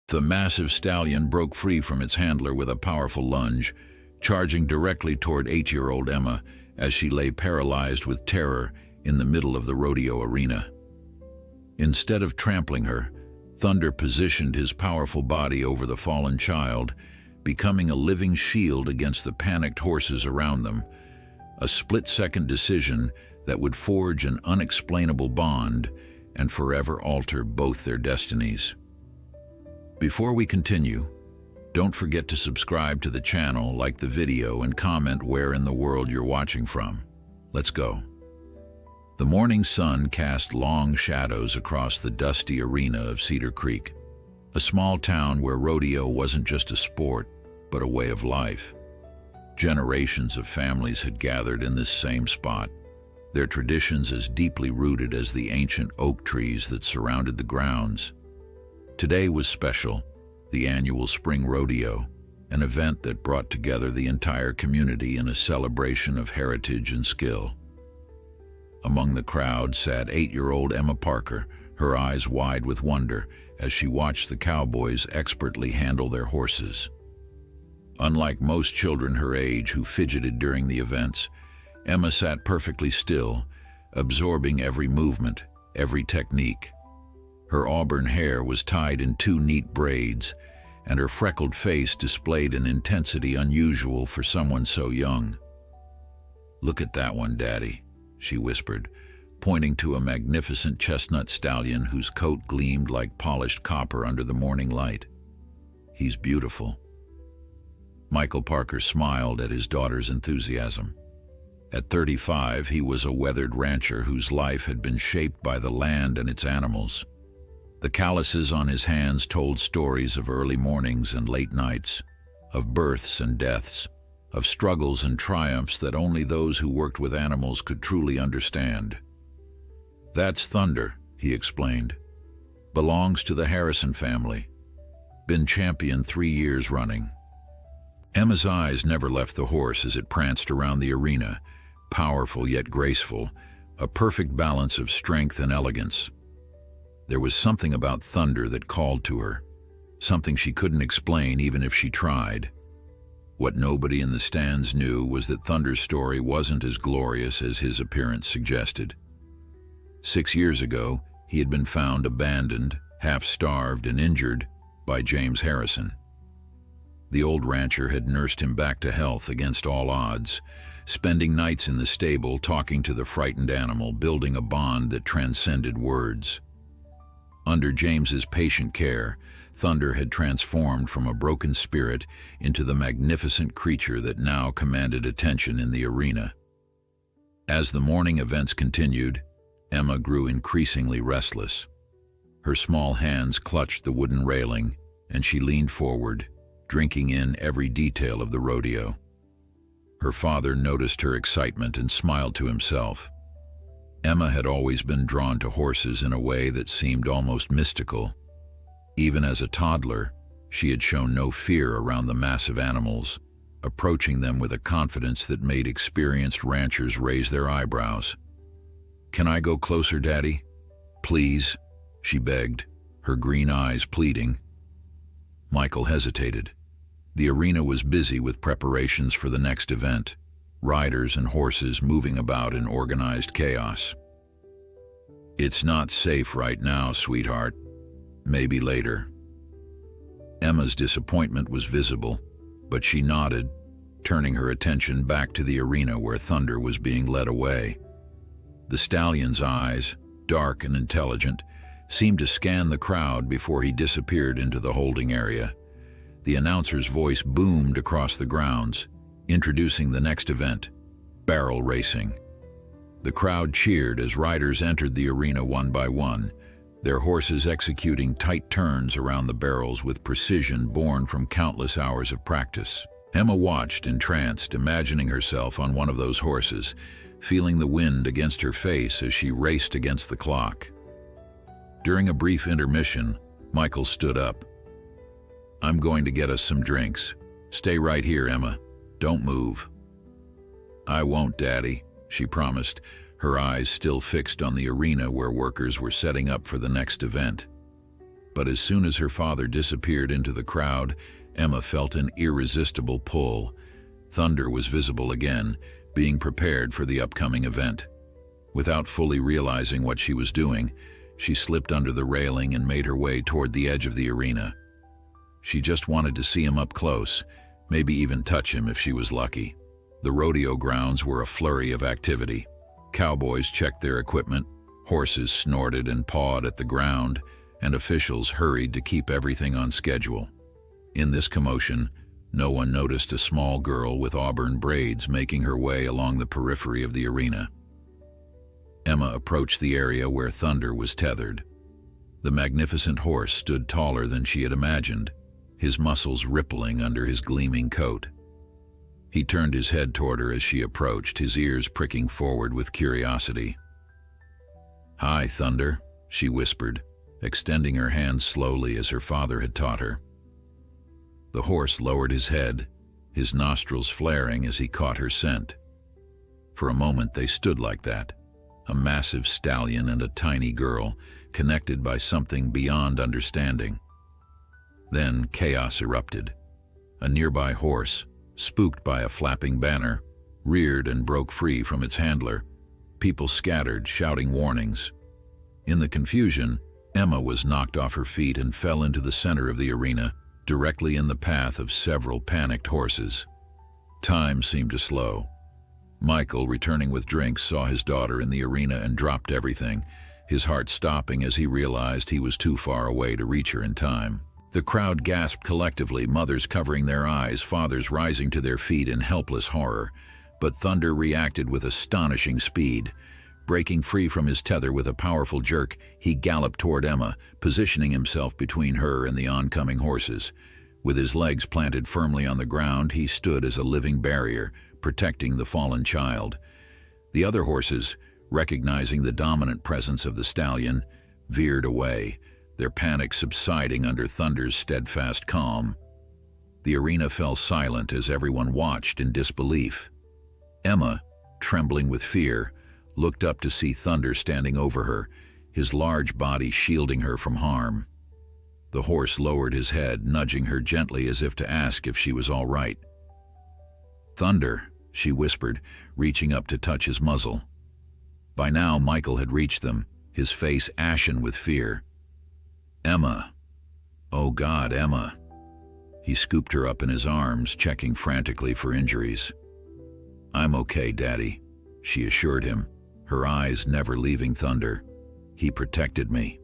The massive stallion broke free from its handler with a powerful lunge, charging directly toward 8-year-old Emma as she lay paralyzed with terror in the middle of the rodeo arena. Instead of trampling her, Thunder positioned his powerful body over the fallen child, becoming a living shield against the panicked horses around them, a split-second decision that would forge an unexplainable bond and forever alter both their destinies. Before we continue, don't forget to subscribe to the channel, like the video, and comment where in the world you're watching from. Let's go. The morning sun cast long shadows across the dusty arena of Cedar Creek, a small town where rodeo wasn't just a sport, but a way of life. Generations of families had gathered in this same spot, their traditions as deeply rooted as the ancient oak trees that surrounded the grounds. Today was special, the annual spring rodeo, an event that brought together the entire community in a celebration of heritage and skill. Among the crowd sat 8-year-old Emma Parker, her eyes wide with wonder as she watched the cowboys expertly handle their horses. Unlike most children her age who fidgeted during the events, Emma sat perfectly still, absorbing every movement, every technique. Her auburn hair was tied in 2 neat braids, and her freckled face displayed an intensity unusual for someone so young. "Look at that one, Daddy," she whispered, pointing to a magnificent chestnut stallion whose coat gleamed like polished copper under the morning light. "He's beautiful." Michael Parker smiled at his daughter's enthusiasm. At 35, he was a weathered rancher whose life had been shaped by the land and its animals. The calluses on his hands told stories of early mornings and late nights, of births and deaths, of struggles and triumphs that only those who worked with animals could truly understand. "That's Thunder," he explained. "Belongs to the Harrison family. Been champion 3 years running." Emma's eyes never left the horse as it pranced around the arena, powerful yet graceful, a perfect balance of strength and elegance. There was something about Thunder that called to her, something she couldn't explain even if she tried. What nobody in the stands knew was that Thunder's story wasn't as glorious as his appearance suggested. 6 years ago, he had been found abandoned, half-starved and injured by James Harrison. The old rancher had nursed him back to health against all odds, spending nights in the stable talking to the frightened animal, building a bond that transcended words. Under James's patient care, Thunder had transformed from a broken spirit into the magnificent creature that now commanded attention in the arena. As the morning events continued, Emma grew increasingly restless. Her small hands clutched the wooden railing, and she leaned forward, drinking in every detail of the rodeo. Her father noticed her excitement and smiled to himself. Emma had always been drawn to horses in a way that seemed almost mystical. Even as a toddler, she had shown no fear around the massive animals, approaching them with a confidence that made experienced ranchers raise their eyebrows. "Can I go closer, Daddy? Please," she begged, her green eyes pleading. Michael hesitated. The arena was busy with preparations for the next event, riders and horses moving about in organized chaos. "It's not safe right now, sweetheart. Maybe later." Emma's disappointment was visible, but she nodded, turning her attention back to the arena where Thunder was being led away. The stallion's eyes, dark and intelligent, seemed to scan the crowd before he disappeared into the holding area. The announcer's voice boomed across the grounds, introducing the next event, barrel racing. The crowd cheered as riders entered the arena one by one, their horses executing tight turns around the barrels with precision born from countless hours of practice. Emma watched, entranced, imagining herself on one of those horses, feeling the wind against her face as she raced against the clock. During a brief intermission, Michael stood up. "I'm going to get us some drinks. Stay right here, Emma. Don't move." "I won't, Daddy," she promised, her eyes still fixed on the arena where workers were setting up for the next event. But as soon as her father disappeared into the crowd, Emma felt an irresistible pull. Thunder was visible again, being prepared for the upcoming event. Without fully realizing what she was doing, she slipped under the railing and made her way toward the edge of the arena. She just wanted to see him up close, maybe even touch him if she was lucky. The rodeo grounds were a flurry of activity. Cowboys checked their equipment, horses snorted and pawed at the ground, and officials hurried to keep everything on schedule. In this commotion, no one noticed a small girl with auburn braids making her way along the periphery of the arena. Emma approached the area where Thunder was tethered. The magnificent horse stood taller than she had imagined, his muscles rippling under his gleaming coat. He turned his head toward her as she approached, his ears pricking forward with curiosity. "Hi, Thunder," she whispered, extending her hand slowly as her father had taught her. The horse lowered his head, his nostrils flaring as he caught her scent. For a moment they stood like that, a massive stallion and a tiny girl, connected by something beyond understanding. Then chaos erupted. A nearby horse, spooked by a flapping banner, reared and broke free from its handler. People scattered, shouting warnings. In the confusion, Emma was knocked off her feet and fell into the center of the arena, directly in the path of several panicked horses. Time seemed to slow. Michael, returning with drinks, saw his daughter in the arena and dropped everything, his heart stopping as he realized he was too far away to reach her in time. The crowd gasped collectively, mothers covering their eyes, fathers rising to their feet in helpless horror. But Thunder reacted with astonishing speed. Breaking free from his tether with a powerful jerk, he galloped toward Emma, positioning himself between her and the oncoming horses. With his legs planted firmly on the ground, he stood as a living barrier, protecting the fallen child. The other horses, recognizing the dominant presence of the stallion, veered away, their panic subsiding under Thunder's steadfast calm. The arena fell silent as everyone watched in disbelief. Emma, trembling with fear, looked up to see Thunder standing over her, his large body shielding her from harm. The horse lowered his head, nudging her gently as if to ask if she was all right. "Thunder," she whispered, reaching up to touch his muzzle. By now, Michael had reached them, his face ashen with fear. "Emma. Oh God, Emma." He scooped her up in his arms, checking frantically for injuries. "I'm okay, Daddy," she assured him, her eyes never leaving Thunder. "He protected me."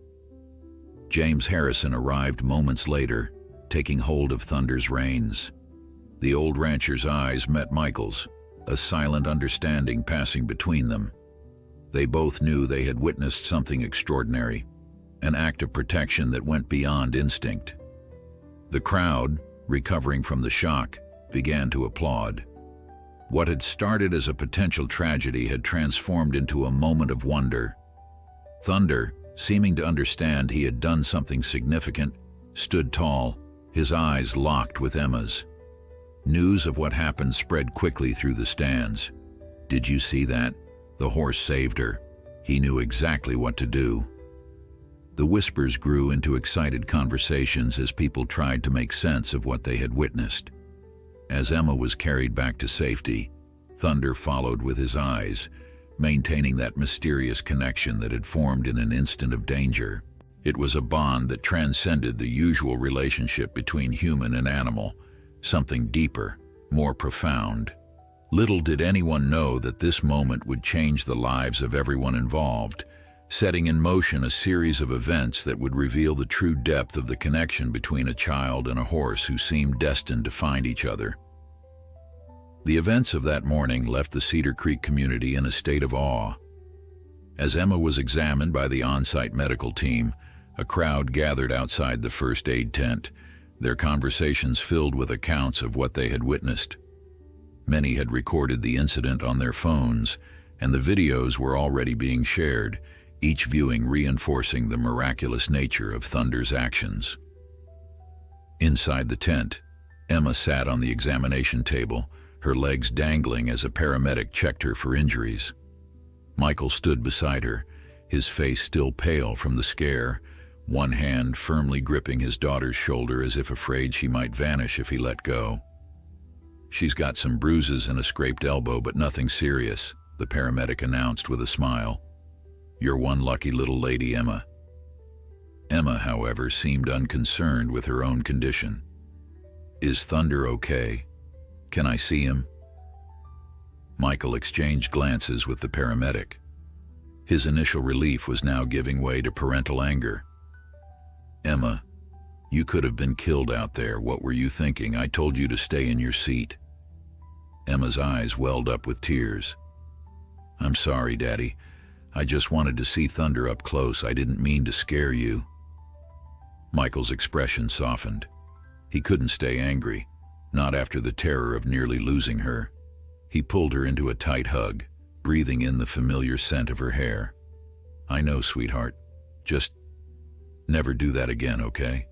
James Harrison arrived moments later, taking hold of Thunder's reins. The old rancher's eyes met Michael's, a silent understanding passing between them. They both knew they had witnessed something extraordinary, an act of protection that went beyond instinct. The crowd, recovering from the shock, began to applaud. What had started as a potential tragedy had transformed into a moment of wonder. Thunder, seeming to understand he had done something significant, stood tall, his eyes locked with Emma's. News of what happened spread quickly through the stands. "Did you see that? The horse saved her. He knew exactly what to do." The whispers grew into excited conversations as people tried to make sense of what they had witnessed. As Emma was carried back to safety, Thunder followed with his eyes, maintaining that mysterious connection that had formed in an instant of danger. It was a bond that transcended the usual relationship between human and animal, something deeper, more profound. Little did anyone know that this moment would change the lives of everyone involved, setting in motion a series of events that would reveal the true depth of the connection between a child and a horse who seemed destined to find each other. The events of that morning left the Cedar Creek community in a state of awe. As Emma was examined by the on-site medical team, a crowd gathered outside the first aid tent, their conversations filled with accounts of what they had witnessed. Many had recorded the incident on their phones, and the videos were already being shared, each viewing reinforcing the miraculous nature of Thunder's actions. Inside the tent, Emma sat on the examination table, her legs dangling as a paramedic checked her for injuries. Michael stood beside her, his face still pale from the scare, one hand firmly gripping his daughter's shoulder as if afraid she might vanish if he let go. "She's got some bruises and a scraped elbow, but nothing serious," the paramedic announced with a smile. "You're one lucky little lady, Emma." Emma, however, seemed unconcerned with her own condition. "Is Thunder okay? Can I see him?" Michael exchanged glances with the paramedic. His initial relief was now giving way to parental anger. "Emma, you could have been killed out there. What were you thinking? I told you to stay in your seat." Emma's eyes welled up with tears. "I'm sorry, Daddy. I just wanted to see Thunder up close. I didn't mean to scare you." Michael's expression softened. He couldn't stay angry, not after the terror of nearly losing her. He pulled her into a tight hug, breathing in the familiar scent of her hair. "I know, sweetheart. Just never do that again, okay?"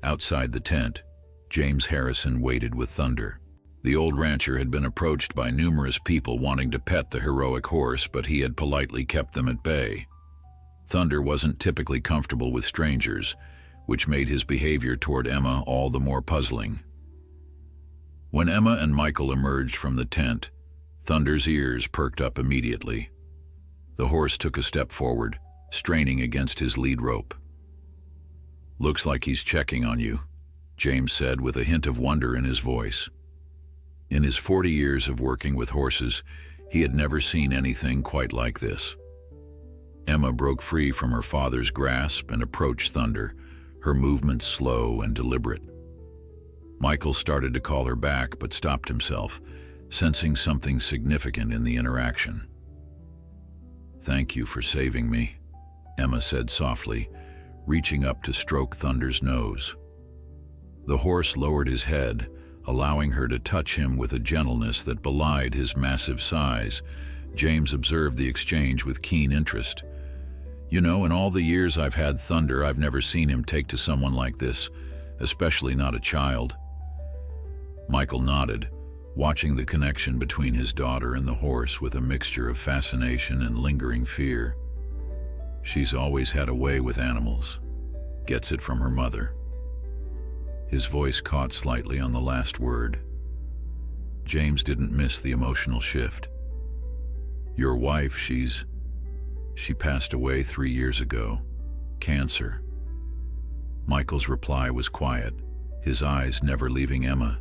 Outside the tent, James Harrison waited with Thunder. The old rancher had been approached by numerous people wanting to pet the heroic horse, but he had politely kept them at bay. Thunder wasn't typically comfortable with strangers, which made his behavior toward Emma all the more puzzling. When Emma and Michael emerged from the tent, Thunder's ears perked up immediately. The horse took a step forward, straining against his lead rope. "Looks like he's checking on you," James said with a hint of wonder in his voice. In his 40 years of working with horses, he had never seen anything quite like this. Emma broke free from her father's grasp and approached Thunder, her movements slow and deliberate. Michael started to call her back but stopped himself, sensing something significant in the interaction. "Thank you for saving me," Emma said softly, reaching up to stroke Thunder's nose. The horse lowered his head, allowing her to touch him with a gentleness that belied his massive size. James observed the exchange with keen interest. "You know, in all the years I've had Thunder, I've never seen him take to someone like this, especially not a child." Michael nodded, watching the connection between his daughter and the horse with a mixture of fascination and lingering fear. "She's always had a way with animals. Gets it from her mother." His voice caught slightly on the last word. James didn't miss the emotional shift. "Your wife, she passed away 3 years ago. Cancer." Michael's reply was quiet, his eyes never leaving Emma.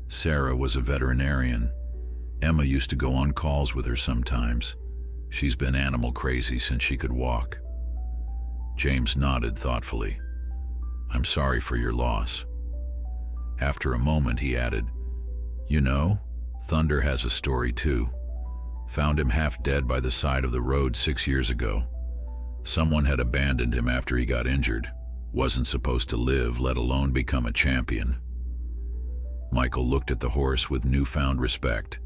"Sarah was a veterinarian. Emma used to go on calls with her sometimes. She's been animal crazy since she could walk." James nodded thoughtfully. "I'm sorry for your loss." After a moment, he added, "You know, Thunder has a story too. Found him half dead by the side of the road 6 years ago. Someone had abandoned him after he got injured. Wasn't supposed to live, let alone become a champion." Michael looked at the horse with newfound respect.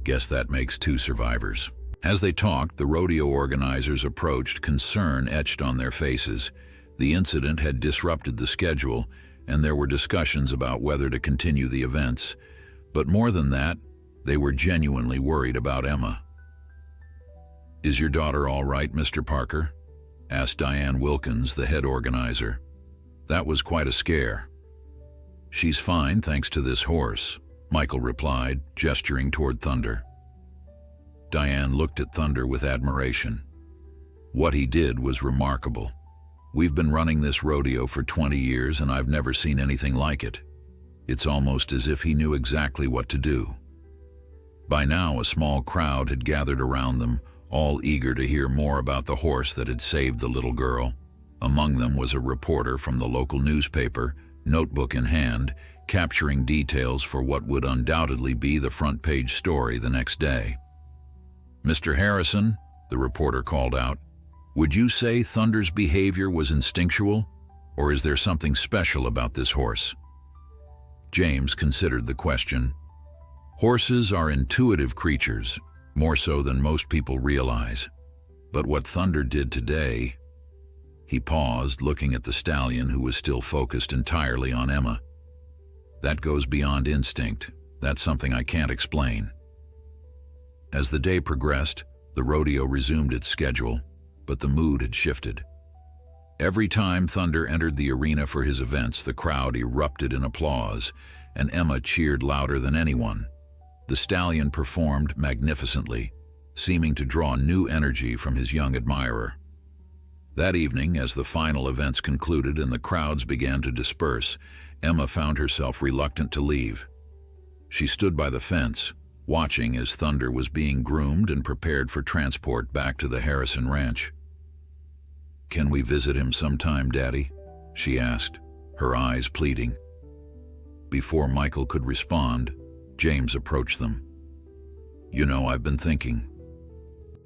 "Guess that makes 2 survivors." As they talked, the rodeo organizers approached, concern etched on their faces. The incident had disrupted the schedule, and there were discussions about whether to continue the events. But more than that, they were genuinely worried about Emma. "Is your daughter all right, Mr. Parker?" asked Diane Wilkins, the head organizer. "That was quite a scare." "She's fine thanks to this horse," Michael replied, gesturing toward Thunder. Diane looked at Thunder with admiration. "What he did was remarkable. We've been running this rodeo for 20 years and I've never seen anything like it. It's almost as if he knew exactly what to do." By now, a small crowd had gathered around them, all eager to hear more about the horse that had saved the little girl. Among them was a reporter from the local newspaper, notebook in hand, capturing details for what would undoubtedly be the front-page story the next day. "Mr. Harrison," the reporter called out, "would you say Thunder's behavior was instinctual, or is there something special about this horse?" James considered the question. "Horses are intuitive creatures, more so than most people realize. But what Thunder did today..." He paused, looking at the stallion, who was still focused entirely on Emma. "That goes beyond instinct. That's something I can't explain." As the day progressed, the rodeo resumed its schedule, but the mood had shifted. Every time Thunder entered the arena for his events, the crowd erupted in applause, and Emma cheered louder than anyone. The stallion performed magnificently, seeming to draw new energy from his young admirer. That evening, as the final events concluded and the crowds began to disperse, Emma found herself reluctant to leave. She stood by the fence, watching as Thunder was being groomed and prepared for transport back to the Harrison Ranch. "Can we visit him sometime, Daddy?" she asked, her eyes pleading. Before Michael could respond, James approached them. "You know, I've been thinking.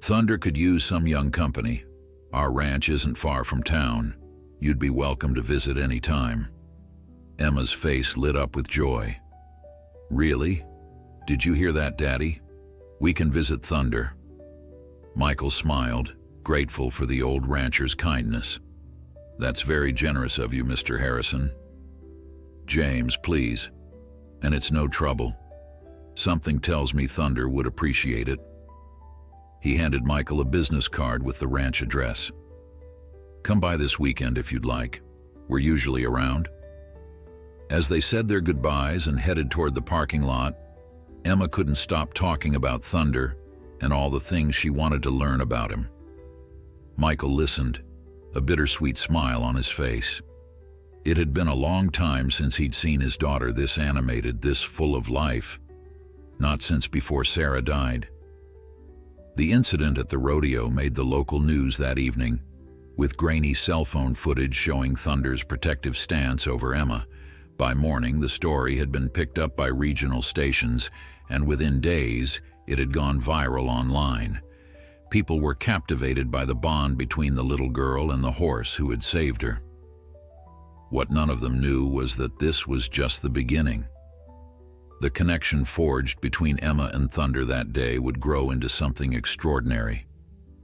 Thunder could use some young company. Our ranch isn't far from town. You'd be welcome to visit any time." Emma's face lit up with joy. "Really? Did you hear that, Daddy? We can visit Thunder." Michael smiled, grateful for the old rancher's kindness. "That's very generous of you, Mr. Harrison." "James, please. And it's no trouble. Something tells me Thunder would appreciate it." He handed Michael a business card with the ranch address. "Come by this weekend if you'd like. We're usually around." As they said their goodbyes and headed toward the parking lot, Emma couldn't stop talking about Thunder and all the things she wanted to learn about him. Michael listened, a bittersweet smile on his face. It had been a long time since he'd seen his daughter this animated, this full of life. Not since before Sarah died. The incident at the rodeo made the local news that evening, with grainy cell phone footage showing Thunder's protective stance over Emma. By morning, the story had been picked up by regional stations, and within days, it had gone viral online. People were captivated by the bond between the little girl and the horse who had saved her. What none of them knew was that this was just the beginning. The connection forged between Emma and Thunder that day would grow into something extraordinary,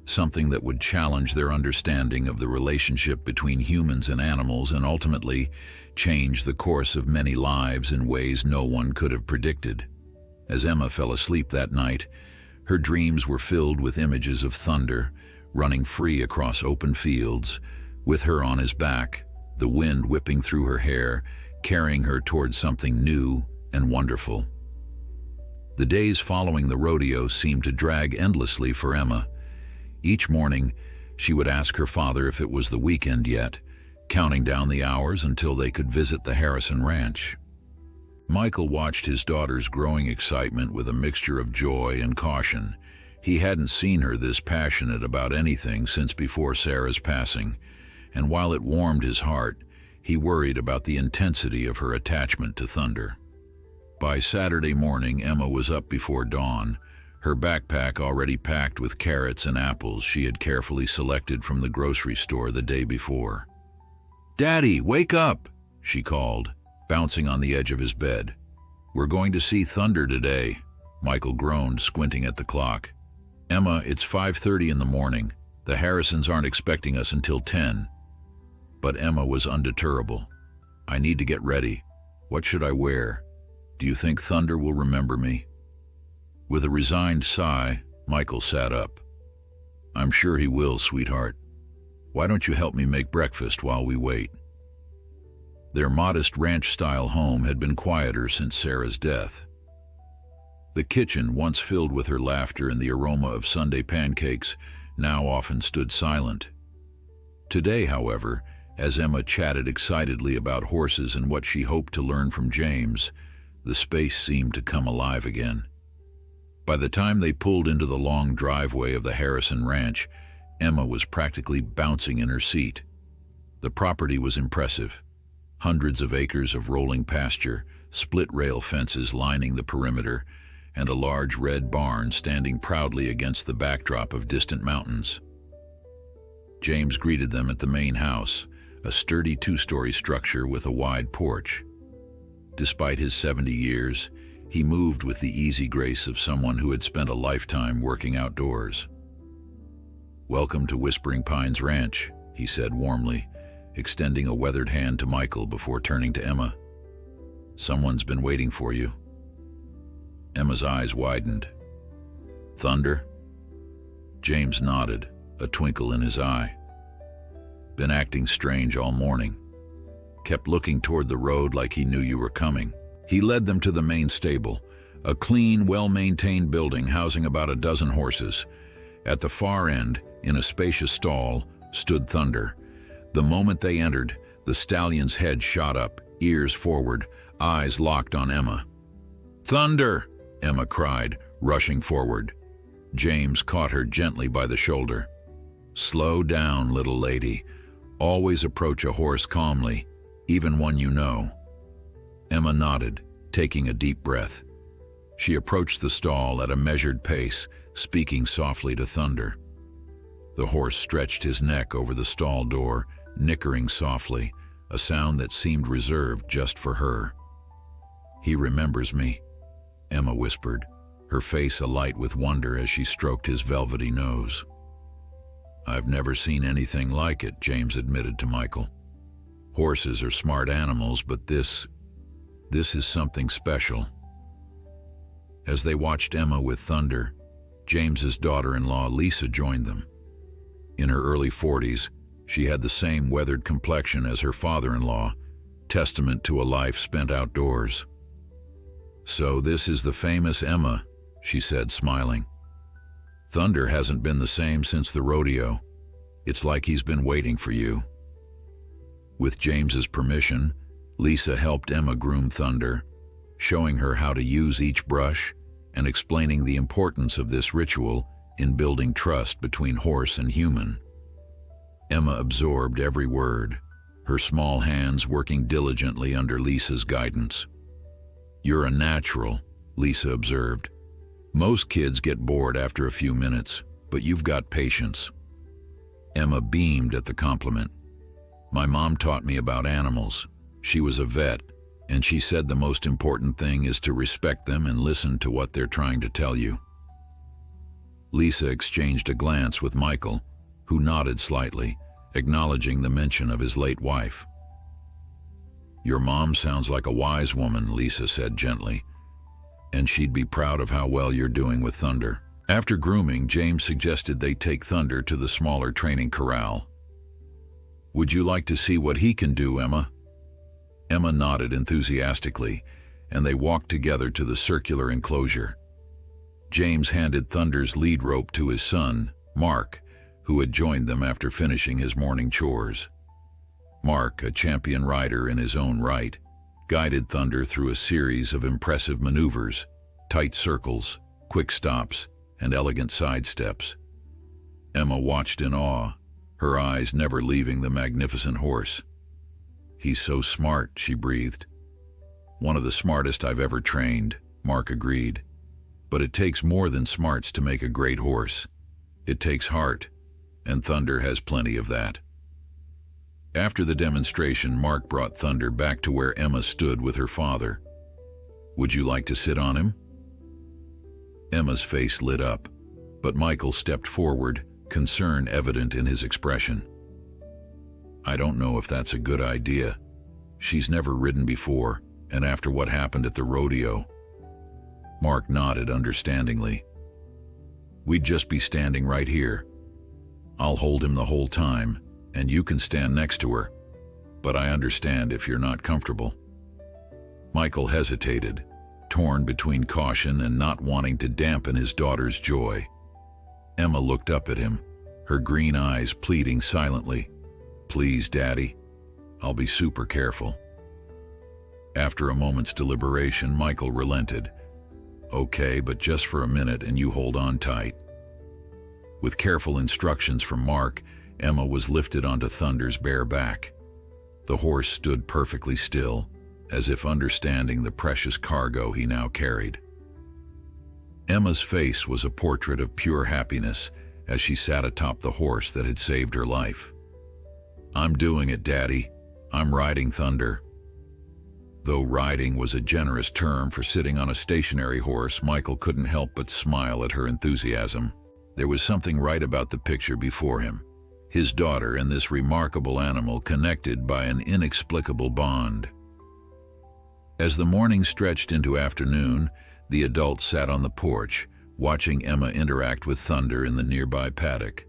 something that would challenge their understanding of the relationship between humans and animals and ultimately change the course of many lives in ways no one could have predicted. As Emma fell asleep that night, her dreams were filled with images of Thunder, running free across open fields, with her on his back, the wind whipping through her hair, carrying her towards something new and wonderful. The days following the rodeo seemed to drag endlessly for Emma. Each morning, she would ask her father if it was the weekend yet, counting down the hours until they could visit the Harrison Ranch. Michael watched his daughter's growing excitement with a mixture of joy and caution. He hadn't seen her this passionate about anything since before Sarah's passing, and while it warmed his heart, he worried about the intensity of her attachment to Thunder. By Saturday morning, Emma was up before dawn, her backpack already packed with carrots and apples she had carefully selected from the grocery store the day before. "Daddy, wake up!" she called, bouncing on the edge of his bed. "We're going to see Thunder today," Michael groaned, squinting at the clock. "Emma, it's 5:30 in the morning. The Harrisons aren't expecting us until 10. But Emma was undeterrable. "I need to get ready. What should I wear? Do you think Thunder will remember me?" With a resigned sigh, Michael sat up. "I'm sure he will, sweetheart. Why don't you help me make breakfast while we wait?" Their modest ranch-style home had been quieter since Sarah's death. The kitchen, once filled with her laughter and the aroma of Sunday pancakes, now often stood silent. Today, however, as Emma chatted excitedly about horses and what she hoped to learn from James, the space seemed to come alive again. By the time they pulled into the long driveway of the Harrison Ranch, Emma was practically bouncing in her seat. The property was impressive. Hundreds of acres of rolling pasture, split-rail fences lining the perimeter, and a large red barn standing proudly against the backdrop of distant mountains. James greeted them at the main house, a sturdy two-story structure with a wide porch. Despite his 70 years, he moved with the easy grace of someone who had spent a lifetime working outdoors. "Welcome to Whispering Pines Ranch," he said warmly, extending a weathered hand to Michael before turning to Emma. "Someone's been waiting for you." Emma's eyes widened. "Thunder?" James nodded, a twinkle in his eye. Been acting strange all morning. Kept looking toward the road like he knew you were coming. He led them to the main stable, a clean, well-maintained building housing about a dozen horses. At the far end, in a spacious stall, stood Thunder. The moment they entered, the stallion's head shot up, ears forward, eyes locked on Emma. "Thunder!" Emma cried, rushing forward. James caught her gently by the shoulder. "Slow down, little lady. Always approach a horse calmly, even one you know." Emma nodded, taking a deep breath. She approached the stall at a measured pace, speaking softly to Thunder. The horse stretched his neck over the stall door, nickering softly, a sound that seemed reserved just for her. "He remembers me," Emma whispered, her face alight with wonder as she stroked his velvety nose. "I've never seen anything like it," James admitted to Michael. "Horses are smart animals, but this is something special." As they watched Emma with Thunder, James's daughter-in-law Lisa joined them. In her early 40s, she had the same weathered complexion as her father-in-law, testament to a life spent outdoors. "So this is the famous Emma," she said, smiling. "Thunder hasn't been the same since the rodeo. It's like he's been waiting for you." With James's permission, Lisa helped Emma groom Thunder, showing her how to use each brush and explaining the importance of this ritual in building trust between horse and human. Emma absorbed every word, her small hands working diligently under Lisa's guidance. "You're a natural," Lisa observed. "Most kids get bored after a few minutes, but you've got patience." Emma beamed at the compliment. "My mom taught me about animals. She was a vet, and she said the most important thing is to respect them and listen to what they're trying to tell you." Lisa exchanged a glance with Michael, who nodded slightly, acknowledging the mention of his late wife. "Your mom sounds like a wise woman," Lisa said gently, "and she'd be proud of how well you're doing with Thunder." After grooming, James suggested they take Thunder to the smaller training corral. "Would you like to see what he can do, Emma?" Emma nodded enthusiastically, and they walked together to the circular enclosure. James handed Thunder's lead rope to his son, Mark, who had joined them after finishing his morning chores. Mark, a champion rider in his own right, guided Thunder through a series of impressive maneuvers, tight circles, quick stops, and elegant sidesteps. Emma watched in awe, her eyes never leaving the magnificent horse. "He's so smart," she breathed. "One of the smartest I've ever trained," Mark agreed. "But it takes more than smarts to make a great horse. It takes heart, and Thunder has plenty of that." After the demonstration, Mark brought Thunder back to where Emma stood with her father. "Would you like to sit on him?" Emma's face lit up, but Michael stepped forward, concern evident in his expression. "I don't know if that's a good idea. She's never ridden before, and after what happened at the rodeo." Mark nodded understandingly. "We'd just be standing right here. I'll hold him the whole time, and you can stand next to her, but I understand if you're not comfortable." Michael hesitated, torn between caution and not wanting to dampen his daughter's joy. Emma looked up at him, her green eyes pleading silently. "Please, Daddy. I'll be super careful." After a moment's deliberation, Michael relented. "Okay, but just for a minute and you hold on tight." With careful instructions from Mark, Emma was lifted onto Thunder's bare back. The horse stood perfectly still, as if understanding the precious cargo he now carried. Emma's face was a portrait of pure happiness as she sat atop the horse that had saved her life. "I'm doing it, Daddy. I'm riding Thunder." Though riding was a generous term for sitting on a stationary horse, Michael couldn't help but smile at her enthusiasm. There was something right about the picture before him. His daughter and this remarkable animal connected by an inexplicable bond. As the morning stretched into afternoon, the adults sat on the porch, watching Emma interact with Thunder in the nearby paddock.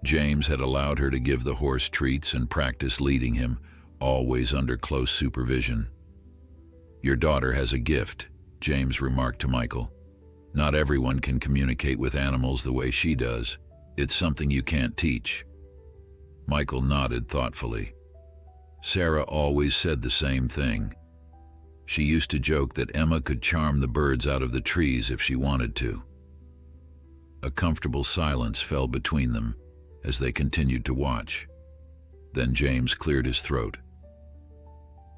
James had allowed her to give the horse treats and practice leading him, always under close supervision. "Your daughter has a gift," James remarked to Michael. "Not everyone can communicate with animals the way she does. It's something you can't teach." Michael nodded thoughtfully. Sarah always said the same thing. She used to joke that Emma could charm the birds out of the trees if she wanted to. A comfortable silence fell between them as they continued to watch. Then James cleared his throat.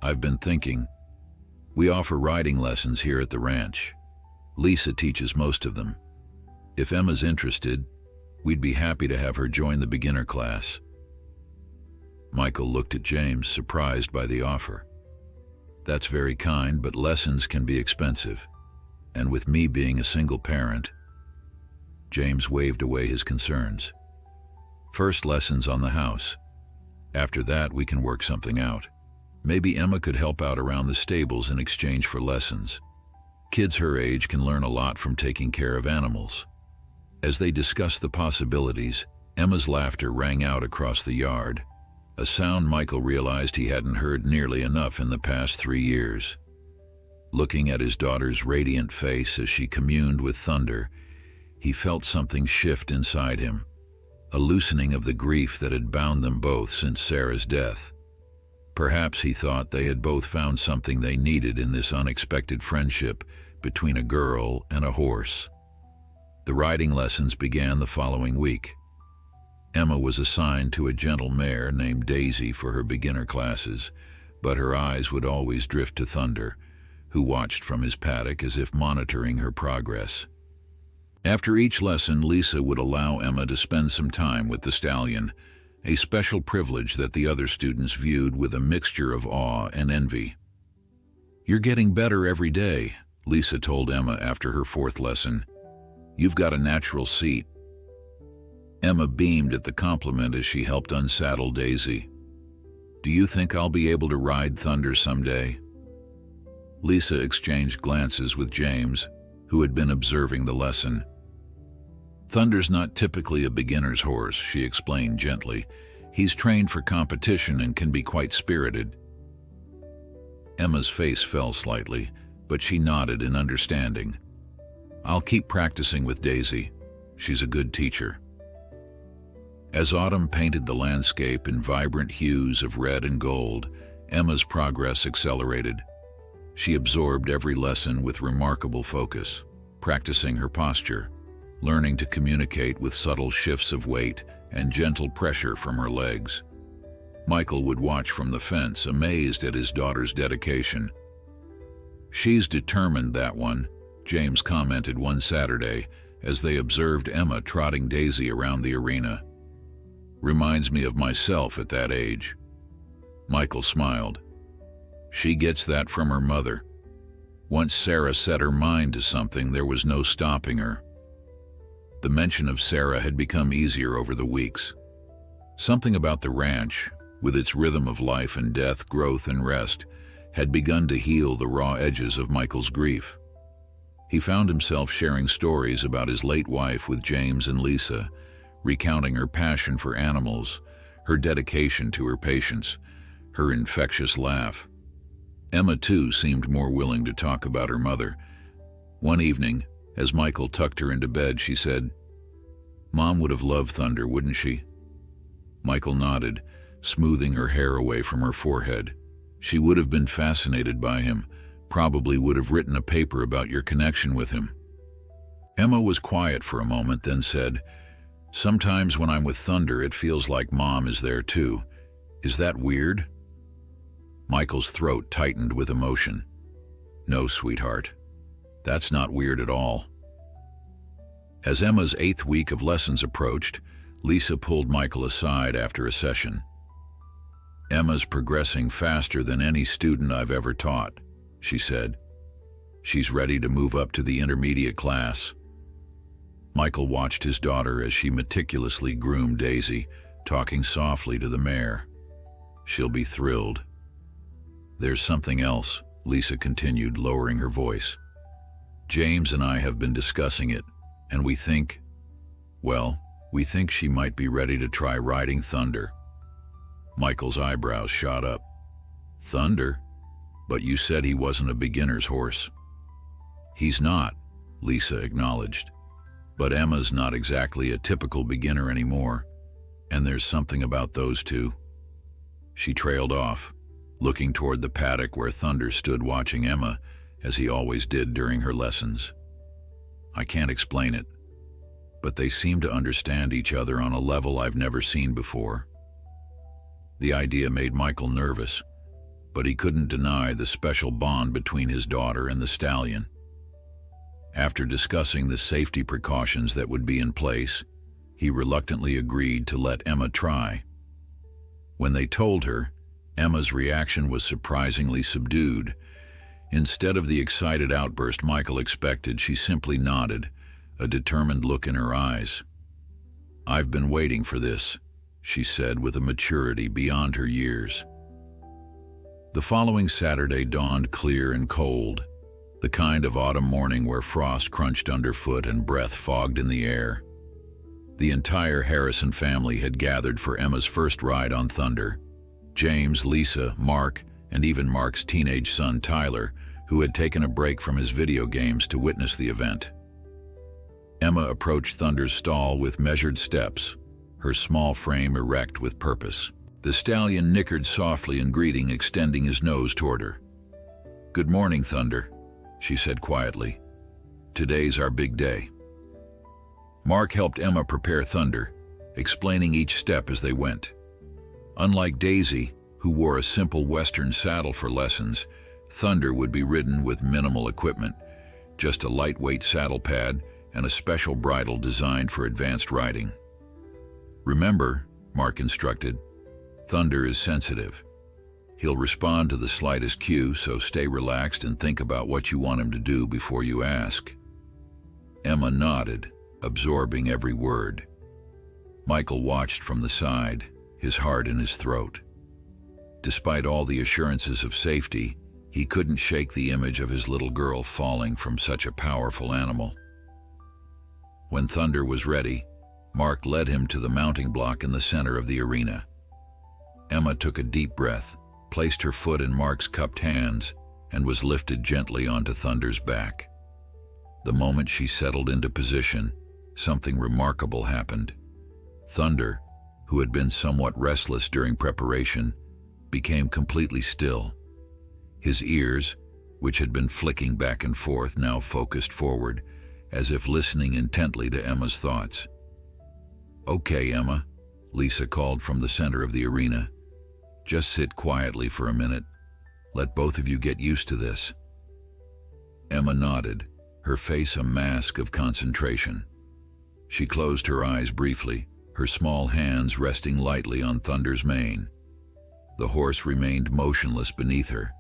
"I've been thinking. We offer riding lessons here at the ranch. Lisa teaches most of them. If Emma's interested, we'd be happy to have her join the beginner class." Michael looked at James, surprised by the offer. "That's very kind, but lessons can be expensive. And with me being a single parent..." James waved away his concerns. "First lessons on the house. After that, we can work something out. Maybe Emma could help out around the stables in exchange for lessons. Kids her age can learn a lot from taking care of animals." As they discussed the possibilities, Emma's laughter rang out across the yard, a sound Michael realized he hadn't heard nearly enough in the past 3 years. Looking at his daughter's radiant face as she communed with Thunder, he felt something shift inside him, a loosening of the grief that had bound them both since Sarah's death. Perhaps he thought they had both found something they needed in this unexpected friendship between a girl and a horse. The riding lessons began the following week. Emma was assigned to a gentle mare named Daisy for her beginner classes, but her eyes would always drift to Thunder, who watched from his paddock as if monitoring her progress. After each lesson, Lisa would allow Emma to spend some time with the stallion, a special privilege that the other students viewed with a mixture of awe and envy. "You're getting better every day," Lisa told Emma after her 4th lesson. "You've got a natural seat." Emma beamed at the compliment as she helped unsaddle Daisy. "Do you think I'll be able to ride Thunder someday?" Lisa exchanged glances with James, who had been observing the lesson. "Thunder's not typically a beginner's horse," she explained gently. "He's trained for competition and can be quite spirited." Emma's face fell slightly, but she nodded in understanding. "I'll keep practicing with Daisy. She's a good teacher." As autumn painted the landscape in vibrant hues of red and gold, Emma's progress accelerated. She absorbed every lesson with remarkable focus, practicing her posture, learning to communicate with subtle shifts of weight and gentle pressure from her legs. Michael would watch from the fence, amazed at his daughter's dedication. "She's determined, that one," James commented one Saturday as they observed Emma trotting Daisy around the arena. "Reminds me of myself at that age." Michael smiled. "She gets that from her mother. Once Sarah set her mind to something, there was no stopping her." The mention of Sarah had become easier over the weeks. Something about the ranch, with its rhythm of life and death, growth and rest, had begun to heal the raw edges of Michael's grief. He found himself sharing stories about his late wife with James and Lisa, recounting her passion for animals, her dedication to her patients, her infectious laugh. Emma, too, seemed more willing to talk about her mother. One evening, as Michael tucked her into bed, she said, "Mom would have loved Thunder, wouldn't she?" Michael nodded, smoothing her hair away from her forehead. "She would have been fascinated by him, probably would have written a paper about your connection with him." Emma was quiet for a moment, then said, "Sometimes when I'm with Thunder, it feels like Mom is there too. Is that weird?" Michael's throat tightened with emotion. "No, sweetheart. That's not weird at all." As Emma's 8th week of lessons approached, Lisa pulled Michael aside after a session. "Emma's progressing faster than any student I've ever taught," she said. "She's ready to move up to the intermediate class." Michael watched his daughter as she meticulously groomed Daisy, talking softly to the mare. "She'll be thrilled." "There's something else," Lisa continued, lowering her voice. "James and I have been discussing it, and we think, well, We think she might be ready to try riding Thunder." Michael's eyebrows shot up. "Thunder? But you said he wasn't a beginner's horse." "He's not," Lisa acknowledged. "But Emma's not exactly a typical beginner anymore, and there's something about those two." She trailed off, looking toward the paddock where Thunder stood watching Emma, as he always did during her lessons. "I can't explain it, but they seem to understand each other on a level I've never seen before." The idea made Michael nervous, but he couldn't deny the special bond between his daughter and the stallion. After discussing the safety precautions that would be in place, he reluctantly agreed to let Emma try. When they told her, Emma's reaction was surprisingly subdued. Instead of the excited outburst Michael expected, she simply nodded, a determined look in her eyes. "I've been waiting for this," she said with a maturity beyond her years. The following Saturday dawned clear and cold, the kind of autumn morning where frost crunched underfoot and breath fogged in the air. The entire Harrison family had gathered for Emma's first ride on Thunder. James, Lisa, Mark, and even Mark's teenage son Tyler, who had taken a break from his video games to witness the event. Emma approached Thunder's stall with measured steps, her small frame erect with purpose. The stallion nickered softly in greeting, extending his nose toward her. "Good morning, Thunder," she said quietly. "Today's our big day." Mark helped Emma prepare Thunder, explaining each step as they went. Unlike Daisy, who wore a simple Western saddle for lessons, Thunder would be ridden with minimal equipment, just a lightweight saddle pad and a special bridle designed for advanced riding. "Remember," Mark instructed, "Thunder is sensitive. He'll respond to the slightest cue, so stay relaxed and think about what you want him to do before you ask." Emma nodded, absorbing every word. Michael watched from the side, his heart in his throat. Despite all the assurances of safety, he couldn't shake the image of his little girl falling from such a powerful animal. When Thunder was ready, Mark led him to the mounting block in the center of the arena. Emma took a deep breath, placed her foot in Mark's cupped hands, and was lifted gently onto Thunder's back. The moment she settled into position, something remarkable happened. Thunder, who had been somewhat restless during preparation, became completely still. His ears, which had been flicking back and forth, now focused forward, as if listening intently to Emma's thoughts. "Okay, Emma," Lisa called from the center of the arena. "Just sit quietly for a minute. Let both of you get used to this." Emma nodded, her face a mask of concentration. She closed her eyes briefly, her small hands resting lightly on Thunder's mane. The horse remained motionless beneath her,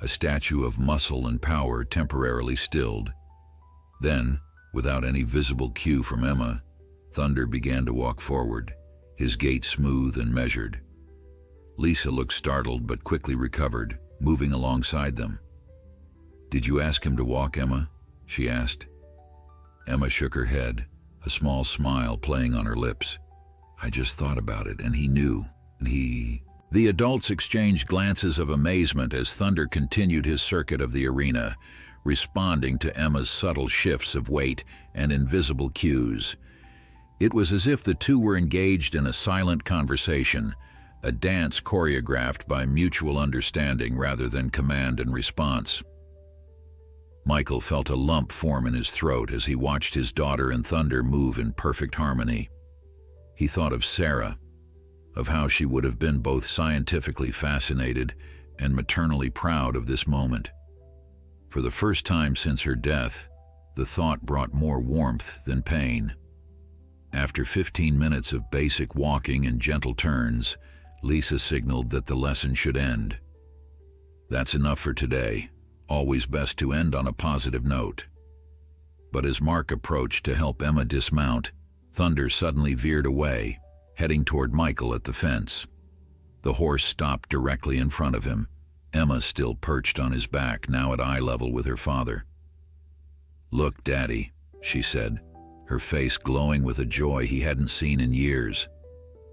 a statue of muscle and power temporarily stilled. Then, without any visible cue from Emma, Thunder began to walk forward, his gait smooth and measured. Lisa looked startled but quickly recovered, moving alongside them. "Did you ask him to walk, Emma?" she asked. Emma shook her head, a small smile playing on her lips. "I just thought about it, and he knew. The adults exchanged glances of amazement as Thunder continued his circuit of the arena, responding to Emma's subtle shifts of weight and invisible cues. It was as if the two were engaged in a silent conversation, a dance choreographed by mutual understanding rather than command and response. Michael felt a lump form in his throat as he watched his daughter and Thunder move in perfect harmony. He thought of Sarah, of how she would have been both scientifically fascinated and maternally proud of this moment. For the first time since her death, the thought brought more warmth than pain. After 15 minutes of basic walking and gentle turns, Lisa signaled that the lesson should end. "That's enough for today. Always best to end on a positive note." But as Mark approached to help Emma dismount, Thunder suddenly veered away, heading toward Michael at the fence. The horse stopped directly in front of him, Emma still perched on his back, now at eye level with her father. "Look, Daddy," she said, her face glowing with a joy he hadn't seen in years.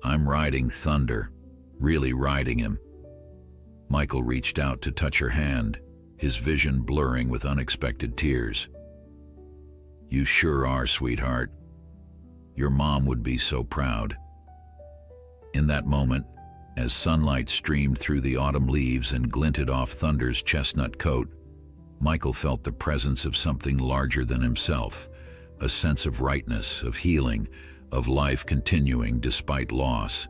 "I'm riding Thunder, really riding him." Michael reached out to touch her hand, his vision blurring with unexpected tears. "You sure are, sweetheart. Your mom would be so proud." In that moment, as sunlight streamed through the autumn leaves and glinted off Thunder's chestnut coat, Michael felt the presence of something larger than himself, a sense of rightness, of healing, of life continuing despite loss.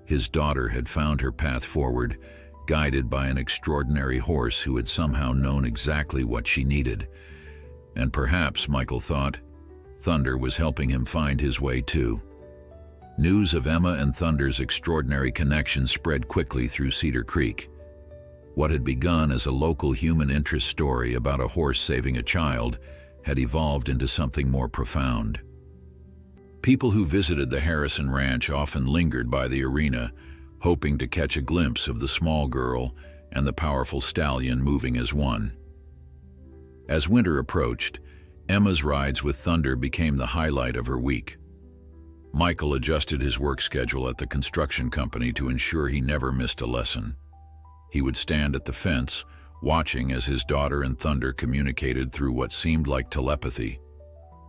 His daughter had found her path forward, guided by an extraordinary horse who had somehow known exactly what she needed. And perhaps, Michael thought, Thunder was helping him find his way too. News of Emma and Thunder's extraordinary connection spread quickly through Cedar Creek. What had begun as a local human interest story about a horse saving a child had evolved into something more profound. People who visited the Harrison Ranch often lingered by the arena, hoping to catch a glimpse of the small girl and the powerful stallion moving as one. As winter approached, Emma's rides with Thunder became the highlight of her week. Michael adjusted his work schedule at the construction company to ensure he never missed a lesson. He would stand at the fence, watching as his daughter and Thunder communicated through what seemed like telepathy,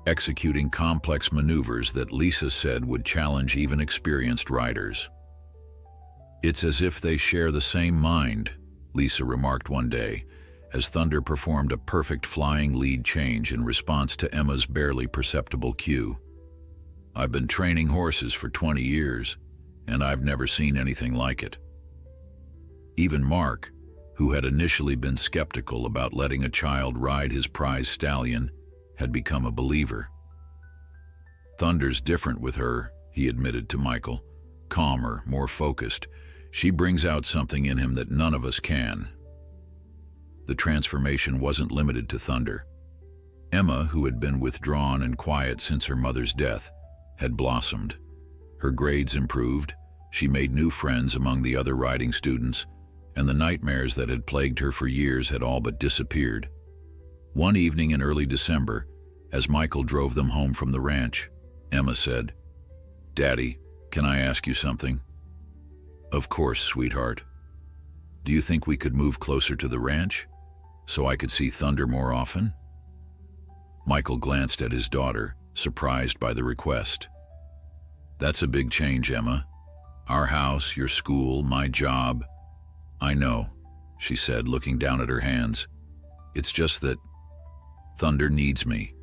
executing complex maneuvers that Lisa said would challenge even experienced riders. "It's as if they share the same mind," Lisa remarked one day, as Thunder performed a perfect flying lead change in response to Emma's barely perceptible cue. "I've been training horses for 20 years, and I've never seen anything like it." Even Mark, who had initially been skeptical about letting a child ride his prize stallion, had become a believer. "Thunder's different with her," he admitted to Michael. "Calmer, more focused. She brings out something in him that none of us can." The transformation wasn't limited to Thunder. Emma, who had been withdrawn and quiet since her mother's death, had blossomed. Her grades improved, she made new friends among the other riding students, and the nightmares that had plagued her for years had all but disappeared. One evening in early December, as Michael drove them home from the ranch, Emma said, "Daddy, can I ask you something?" "Of course, sweetheart. Do you think we could move closer to the ranch, so I could see Thunder more often?" Michael glanced at his daughter, surprised by the request. "That's a big change, Emma. Our house, your school, my job." "I know," she said, looking down at her hands. "It's just that Thunder needs me,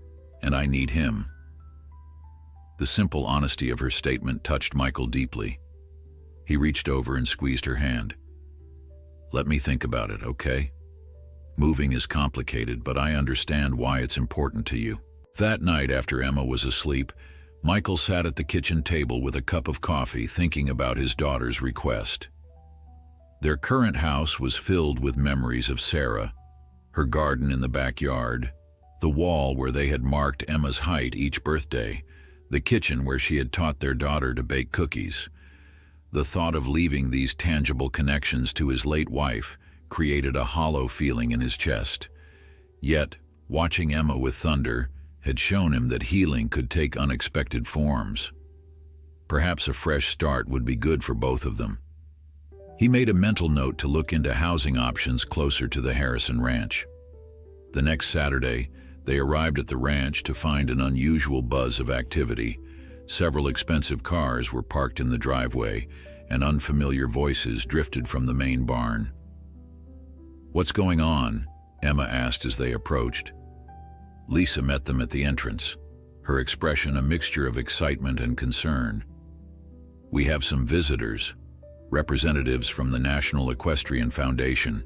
and I need him." The simple honesty of her statement touched Michael deeply. He reached over and squeezed her hand. "Let me think about it, okay? Moving is complicated, but I understand why it's important to you." That night, after Emma was asleep, Michael sat at the kitchen table with a cup of coffee, thinking about his daughter's request. Their current house was filled with memories of Sarah, her garden in the backyard, the wall where they had marked Emma's height each birthday, the kitchen where she had taught their daughter to bake cookies. The thought of leaving these tangible connections to his late wife created a hollow feeling in his chest. Yet, watching Emma with Thunder had shown him that healing could take unexpected forms. Perhaps a fresh start would be good for both of them. He made a mental note to look into housing options closer to the Harrison Ranch. The next Saturday, they arrived at the ranch to find an unusual buzz of activity. Several expensive cars were parked in the driveway, and unfamiliar voices drifted from the main barn. "What's going on?" Emma asked as they approached. Lisa met them at the entrance, her expression a mixture of excitement and concern. "We have some visitors, representatives from the National Equestrian Foundation."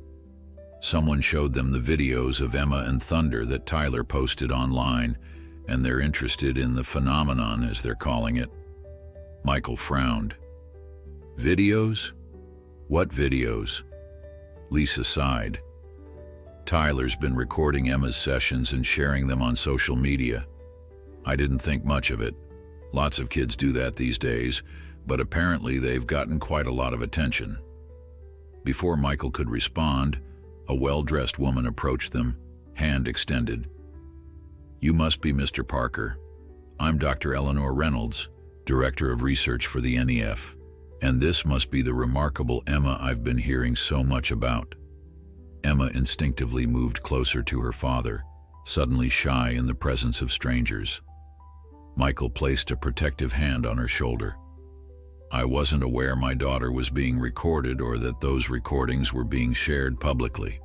Someone showed them the videos of Emma and Thunder that Tyler posted online, and they're interested in the phenomenon, as they're calling it. Michael frowned. "Videos? What videos?" Lisa sighed. "Tyler's been recording Emma's sessions and sharing them on social media. I didn't think much of it. Lots of kids do that these days, but apparently they've gotten quite a lot of attention." Before Michael could respond, a well-dressed woman approached them, hand extended. "You must be Mr. Parker. I'm Dr. Eleanor Reynolds, Director of Research for the NEF, and this must be the remarkable Emma I've been hearing so much about. Emma instinctively moved closer to her father, suddenly shy in the presence of strangers. Michael placed a protective hand on her shoulder. I wasn't aware my daughter was being recorded or that those recordings were being shared publicly.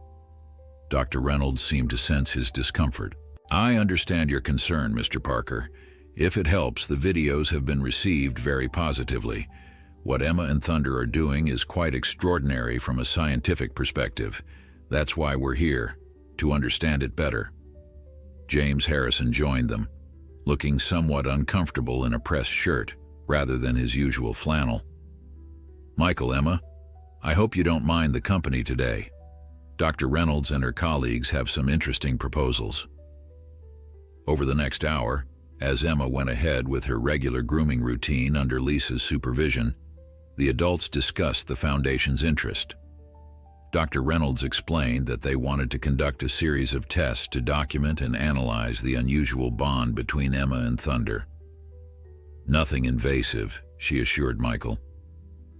Dr. Reynolds seemed to sense his discomfort. I understand your concern, Mr. Parker. If it helps, the videos have been received very positively. What Emma and Thunder are doing is quite extraordinary from a scientific perspective. That's why we're here, to understand it better. James Harrison joined them, looking somewhat uncomfortable in a pressed shirt, rather than his usual flannel. Michael, Emma, I hope you don't mind the company today. Dr. Reynolds and her colleagues have some interesting proposals. Over the next hour, as Emma went ahead with her regular grooming routine under Lisa's supervision, the adults discussed the Foundation's interest. Dr. Reynolds explained that they wanted to conduct a series of tests to document and analyze the unusual bond between Emma and Thunder. Nothing invasive, she assured Michael.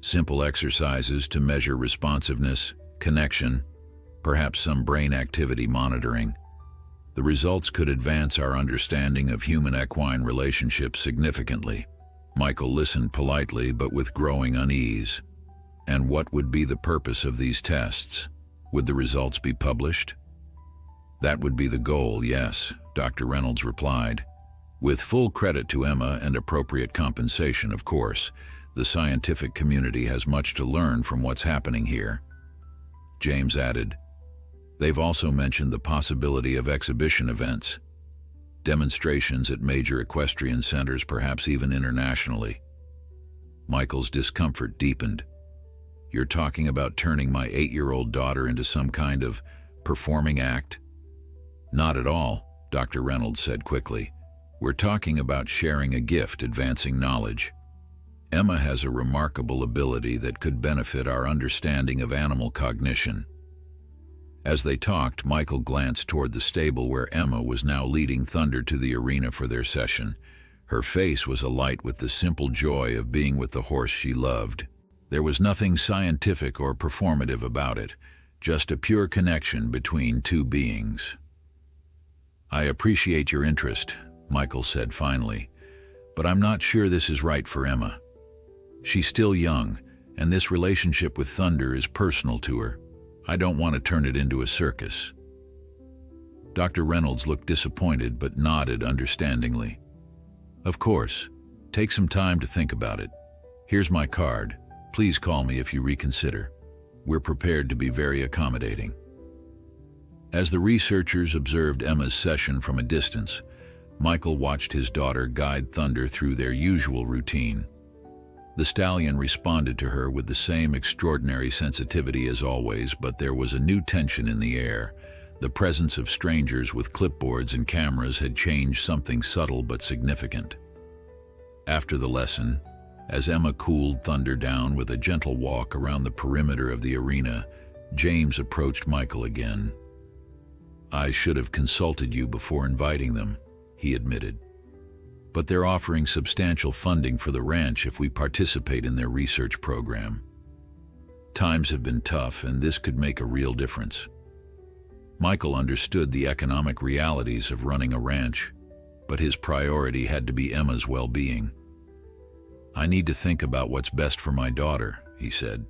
Simple exercises to measure responsiveness, connection, perhaps some brain activity monitoring. The results could advance our understanding of human-equine relationships significantly. Michael listened politely but with growing unease. And what would be the purpose of these tests? Would the results be published? That would be the goal, yes, Dr. Reynolds replied. With full credit to Emma and appropriate compensation, of course. The scientific community has much to learn from what's happening here. James added, they've also mentioned the possibility of exhibition events, demonstrations at major equestrian centers, perhaps even internationally. Michael's discomfort deepened. You're talking about turning my 8-year-old daughter into some kind of performing act? Not at all, Dr. Reynolds said quickly. We're talking about sharing a gift, advancing knowledge. Emma has a remarkable ability that could benefit our understanding of animal cognition. As they talked, Michael glanced toward the stable where Emma was now leading Thunder to the arena for their session. Her face was alight with the simple joy of being with the horse she loved. There was nothing scientific or performative about it, just a pure connection between two beings. I appreciate your interest, Michael said finally, but I'm not sure this is right for Emma. She's still young, and this relationship with Thunder is personal to her. I don't want to turn it into a circus. Dr. Reynolds looked disappointed but nodded understandingly. Of course. Take some time to think about it. Here's my card. Please call me if you reconsider. We're prepared to be very accommodating. As the researchers observed Emma's session from a distance, Michael watched his daughter guide Thunder through their usual routine. The stallion responded to her with the same extraordinary sensitivity as always, but there was a new tension in the air. The presence of strangers with clipboards and cameras had changed something subtle but significant. After the lesson, as Emma cooled Thunder down with a gentle walk around the perimeter of the arena, James approached Michael again. I should have consulted you before inviting them, he admitted. But they're offering substantial funding for the ranch if we participate in their research program. Times have been tough, and this could make a real difference. Michael understood the economic realities of running a ranch, but his priority had to be Emma's well-being. I need to think about what's best for my daughter, he said.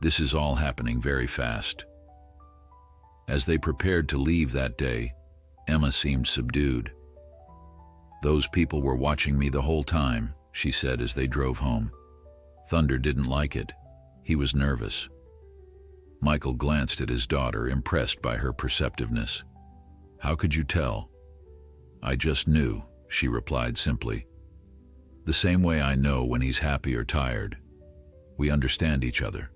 This is all happening very fast. As they prepared to leave that day, Emma seemed subdued. Those people were watching me the whole time, she said as they drove home. Thunder didn't like it. He was nervous. Michael glanced at his daughter, impressed by her perceptiveness. How could you tell? I just knew, she replied simply. The same way I know when he's happy or tired. We understand each other.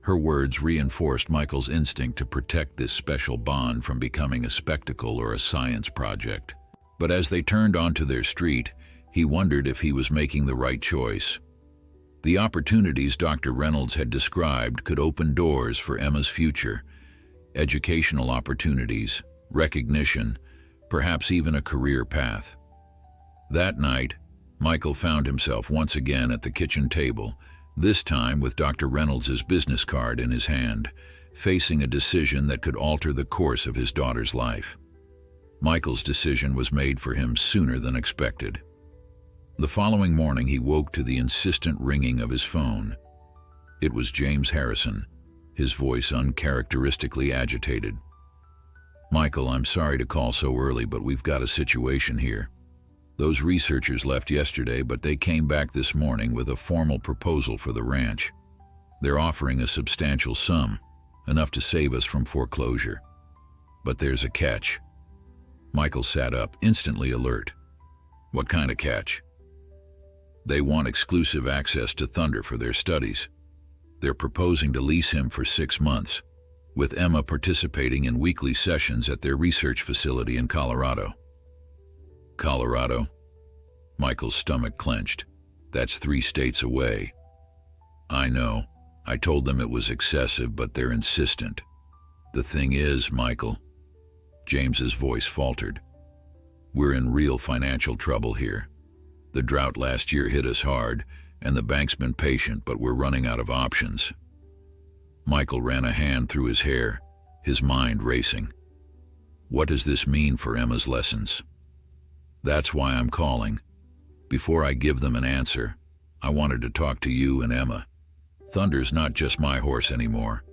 Her words reinforced Michael's instinct to protect this special bond from becoming a spectacle or a science project. But as they turned onto their street, he wondered if he was making the right choice. The opportunities Dr. Reynolds had described could open doors for Emma's future. Educational opportunities, recognition, perhaps even a career path. That night, Michael found himself once again at the kitchen table, this time with Dr. Reynolds' business card in his hand, facing a decision that could alter the course of his daughter's life. Michael's decision was made for him sooner than expected. The following morning, he woke to the insistent ringing of his phone. It was James Harrison, his voice uncharacteristically agitated. "Michael, I'm sorry to call so early, but we've got a situation here. Those researchers left yesterday, but they came back this morning with a formal proposal for the ranch. They're offering a substantial sum, enough to save us from foreclosure. But there's a catch." Michael sat up, instantly alert. "What kind of catch?" "They want exclusive access to Thunder for their studies. They're proposing to lease him for 6 months, with Emma participating in weekly sessions at their research facility in Colorado." "Colorado?" Michael's stomach clenched. "That's 3 states away." "I know. I told them it was excessive, but they're insistent. The thing is, Michael," James's voice faltered, "we're in real financial trouble here. The drought last year hit us hard, and the bank's been patient, but we're running out of options." Michael ran a hand through his hair, his mind racing. "What does this mean for Emma's lessons?" "That's why I'm calling. Before I give them an answer, I wanted to talk to you and Emma. Thunder's not just my horse anymore.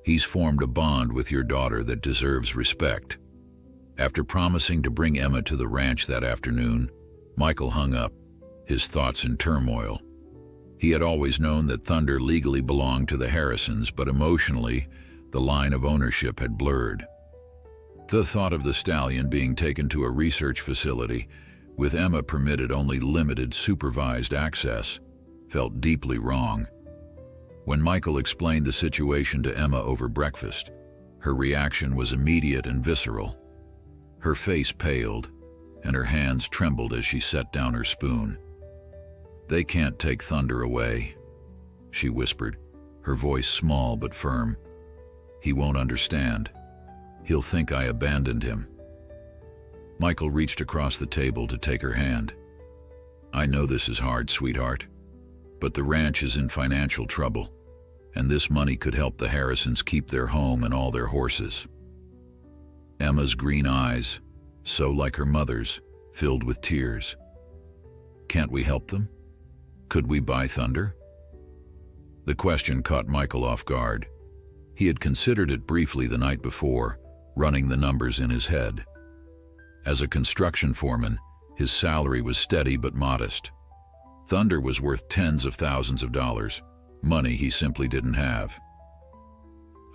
He's formed a bond with your daughter that deserves respect." After promising to bring Emma to the ranch that afternoon, Michael hung up, his thoughts in turmoil. He had always known that Thunder legally belonged to the Harrisons, but emotionally, the line of ownership had blurred. The thought of the stallion being taken to a research facility, with Emma permitted only limited supervised access, felt deeply wrong. When Michael explained the situation to Emma over breakfast, her reaction was immediate and visceral. Her face paled, and her hands trembled as she set down her spoon. "They can't take Thunder away," she whispered, her voice small but firm. "He won't understand. He'll think I abandoned him." Michael reached across the table to take her hand. "I know this is hard, sweetheart, but the ranch is in financial trouble, and this money could help the Harrisons keep their home and all their horses." Emma's green eyes, so like her mother's, filled with tears. "Can't we help them? Could we buy Thunder?" The question caught Michael off guard. He had considered it briefly the night before, running the numbers in his head. As a construction foreman, his salary was steady but modest. Thunder was worth tens of thousands of dollars, money he simply didn't have.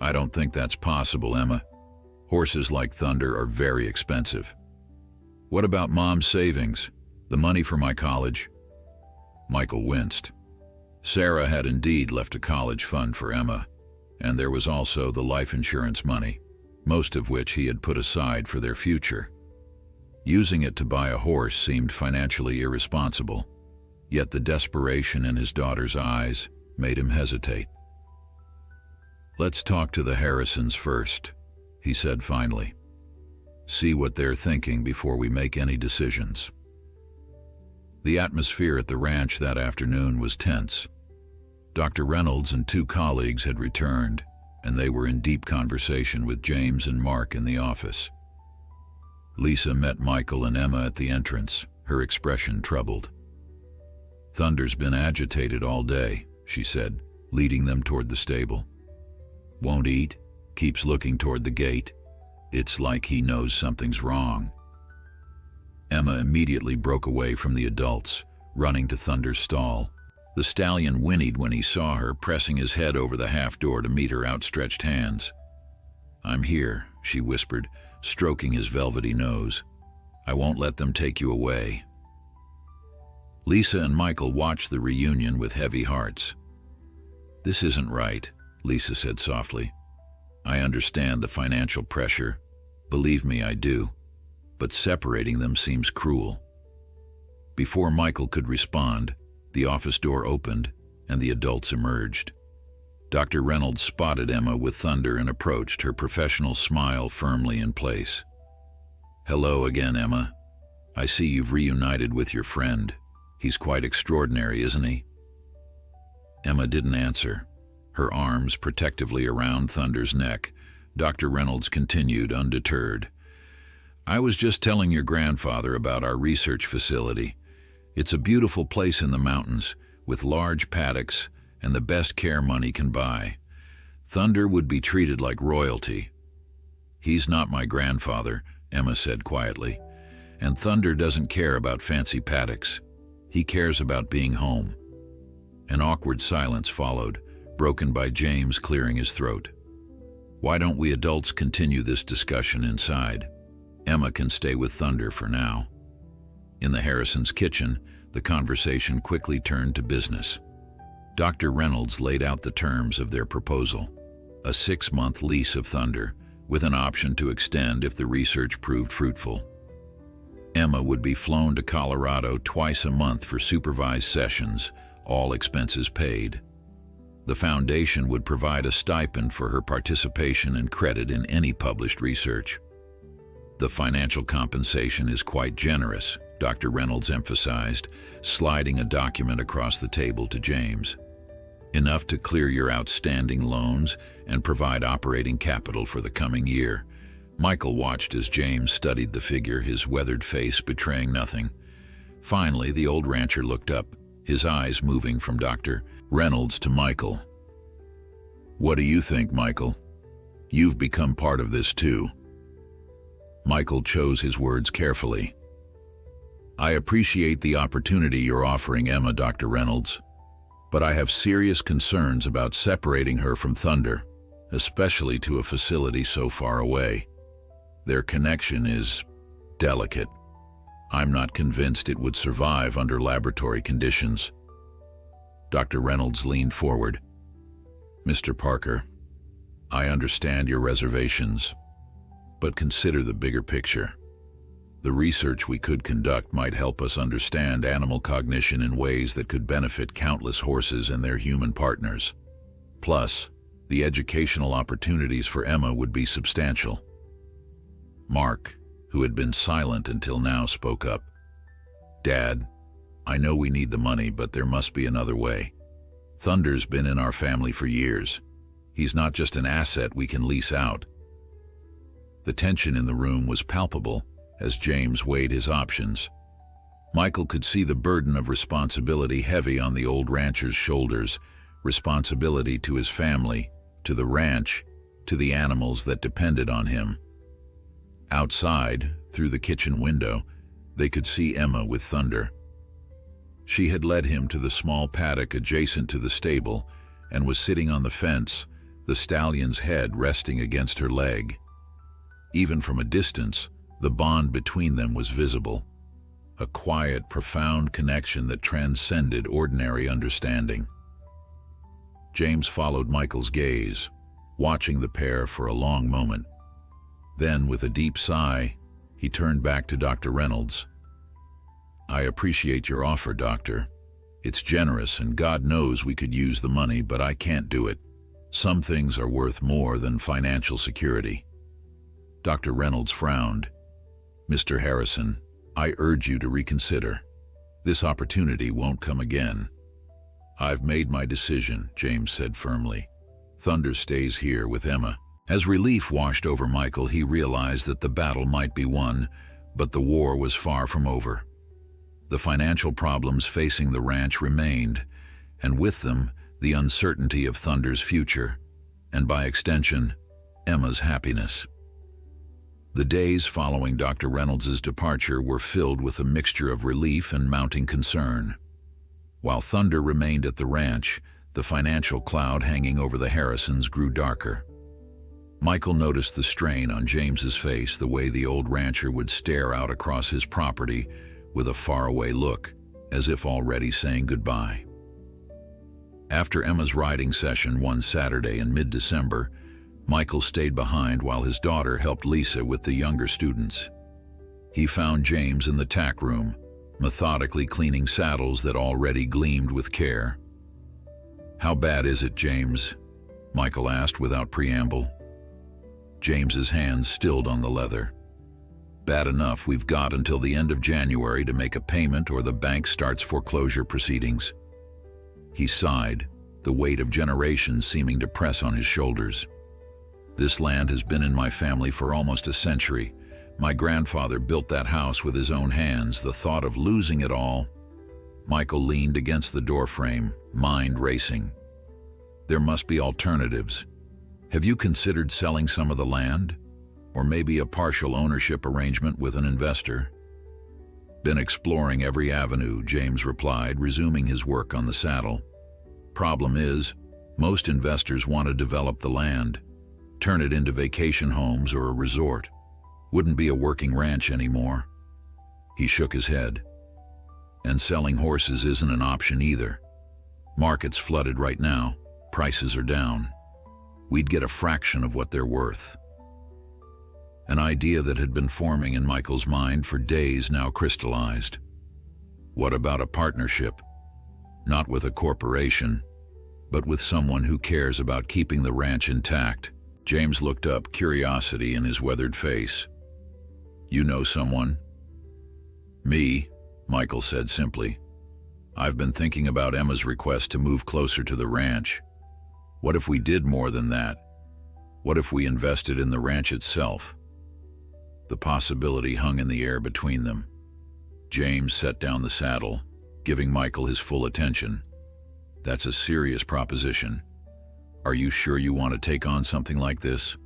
"I don't think that's possible, Emma. Horses like Thunder are very expensive." "What about Mom's savings? The money for my college?" Michael winced. Sarah had indeed left a college fund for Emma, and there was also the life insurance money, most of which he had put aside for their future. Using it to buy a horse seemed financially irresponsible, yet the desperation in his daughter's eyes made him hesitate. "Let's talk to the Harrisons first," he said finally. "See what they're thinking before we make any decisions." The atmosphere at the ranch that afternoon was tense. Dr. Reynolds and 2 colleagues had returned, and they were in deep conversation with James and Mark in the office. Lisa met Michael and Emma at the entrance, her expression troubled. "Thunder's been agitated all day," she said, leading them toward the stable. "Won't eat, keeps looking toward the gate. It's like he knows something's wrong." Emma immediately broke away from the adults, running to Thunder's stall. The stallion whinnied when he saw her, pressing his head over the half door to meet her outstretched hands. "I'm here," she whispered, stroking his velvety nose. "I won't let them take you away." Lisa and Michael watched the reunion with heavy hearts. "This isn't right," Lisa said softly. "I understand the financial pressure. Believe me, I do. But separating them seems cruel." Before Michael could respond, the office door opened and the adults emerged. Dr. Reynolds spotted Emma with Thunder and approached, her professional smile firmly in place. "Hello again, Emma. I see you've reunited with your friend. He's quite extraordinary, isn't he? Emma didn't answer. Her arms protectively around Thunder's neck, Dr. Reynolds continued, undeterred. I was just telling your grandfather about our research facility. It's a beautiful place in the mountains, with large paddocks and the best care money can buy. Thunder would be treated like royalty. He's not my grandfather, Emma said quietly, and Thunder doesn't care about fancy paddocks. He cares about being home. An awkward silence followed, broken by James clearing his throat. Why don't we adults continue this discussion inside? Emma can stay with Thunder for now. In the Harrisons' kitchen, the conversation quickly turned to business. Dr. Reynolds laid out the terms of their proposal: a 6-month lease of Thunder, with an option to extend if the research proved fruitful. Emma would be flown to Colorado twice a month for supervised sessions, all expenses paid. The foundation would provide a stipend for her participation and credit in any published research. The financial compensation is quite generous, Dr. Reynolds emphasized, sliding a document across the table to James. Enough to clear your outstanding loans and provide operating capital for the coming year. Michael watched as James studied the figure, his weathered face betraying nothing. Finally, the old rancher looked up, his eyes moving from Dr. Reynolds to Michael. What do you think, Michael? You've become part of this too. Michael chose his words carefully. I appreciate the opportunity you're offering Emma, Dr. Reynolds, but I have serious concerns about separating her from Thunder, especially to a facility so far away. Their connection is delicate. I'm not convinced it would survive under laboratory conditions. Dr. Reynolds leaned forward. Mr. Parker, I understand your reservations, but consider the bigger picture. The research we could conduct might help us understand animal cognition in ways that could benefit countless horses and their human partners. Plus, the educational opportunities for Emma would be substantial. Mark, who had been silent until now, spoke up. Dad, I know we need the money, but there must be another way. Thunder's been in our family for years. He's not just an asset we can lease out. The tension in the room was palpable as James weighed his options. Michael could see the burden of responsibility heavy on the old rancher's shoulders, responsibility to his family, to the ranch, to the animals that depended on him. Outside, through the kitchen window, they could see Emma with Thunder. She had led him to the small paddock adjacent to the stable and was sitting on the fence, the stallion's head resting against her leg. Even from a distance, the bond between them was visible, a quiet, profound connection that transcended ordinary understanding. James followed Michael's gaze, watching the pair for a long moment. Then, with a deep sigh, he turned back to Dr. Reynolds. I appreciate your offer, Doctor. It's generous, and God knows we could use the money, but I can't do it. Some things are worth more than financial security. Dr. Reynolds frowned. Mr. Harrison, I urge you to reconsider. This opportunity won't come again. I've made my decision, James said firmly. Thunder stays here with Emma. As relief washed over Michael, he realized that the battle might be won, but the war was far from over. The financial problems facing the ranch remained, and with them, the uncertainty of Thunder's future, and by extension, Emma's happiness. The days following Dr. Reynolds' departure were filled with a mixture of relief and mounting concern. While Thunder remained at the ranch, the financial cloud hanging over the Harrisons grew darker. Michael noticed the strain on James's face, the way the old rancher would stare out across his property with a faraway look, as if already saying goodbye. After Emma's riding session one Saturday in mid-December, Michael stayed behind while his daughter helped Lisa with the younger students. He found James in the tack room, methodically cleaning saddles that already gleamed with care. How bad is it, James? Michael asked without preamble. James's hands stilled on the leather. Bad enough we've got until the end of January to make a payment or the bank starts foreclosure proceedings. He sighed, the weight of generations seeming to press on his shoulders. This land has been in my family for almost a century. My grandfather built that house with his own hands. The thought of losing it all. Michael leaned against the doorframe, mind racing. There must be alternatives. Have you considered selling some of the land? Or maybe a partial ownership arrangement with an investor? Been exploring every avenue, James replied, resuming his work on the saddle. Problem is, most investors want to develop the land, turn it into vacation homes or a resort. Wouldn't be a working ranch anymore. He shook his head. And selling horses isn't an option either. Market's flooded right now. Prices are down. We'd get a fraction of what they're worth. An idea that had been forming in Michael's mind for days now crystallized. What about a partnership? Not with a corporation, but with someone who cares about keeping the ranch intact. James looked up, curiosity in his weathered face. You know someone? Me, Michael said simply. I've been thinking about Emma's request to move closer to the ranch. What if we did more than that? What if we invested in the ranch itself? The possibility hung in the air between them. James set down the saddle, giving Michael his full attention. That's a serious proposition. Are you sure you want to take on something like this?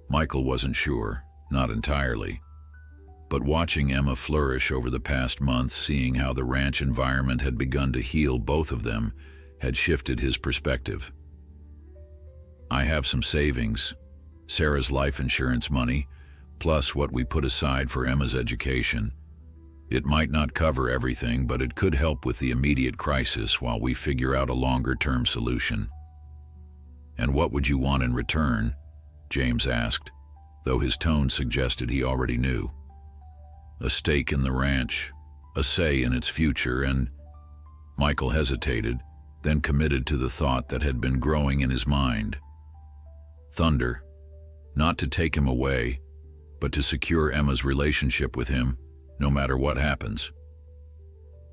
Michael wasn't sure, not entirely. But watching Emma flourish over the past months, seeing how the ranch environment had begun to heal both of them, had shifted his perspective. I have some savings, Sarah's life insurance money, plus what we put aside for Emma's education. It might not cover everything, but it could help with the immediate crisis while we figure out a longer-term solution. And what would you want in return? James asked, though his tone suggested he already knew. A stake in the ranch, a say in its future, and Michael hesitated, then committed to the thought that had been growing in his mind. Thunder, not to take him away, but to secure Emma's relationship with him, no matter what happens.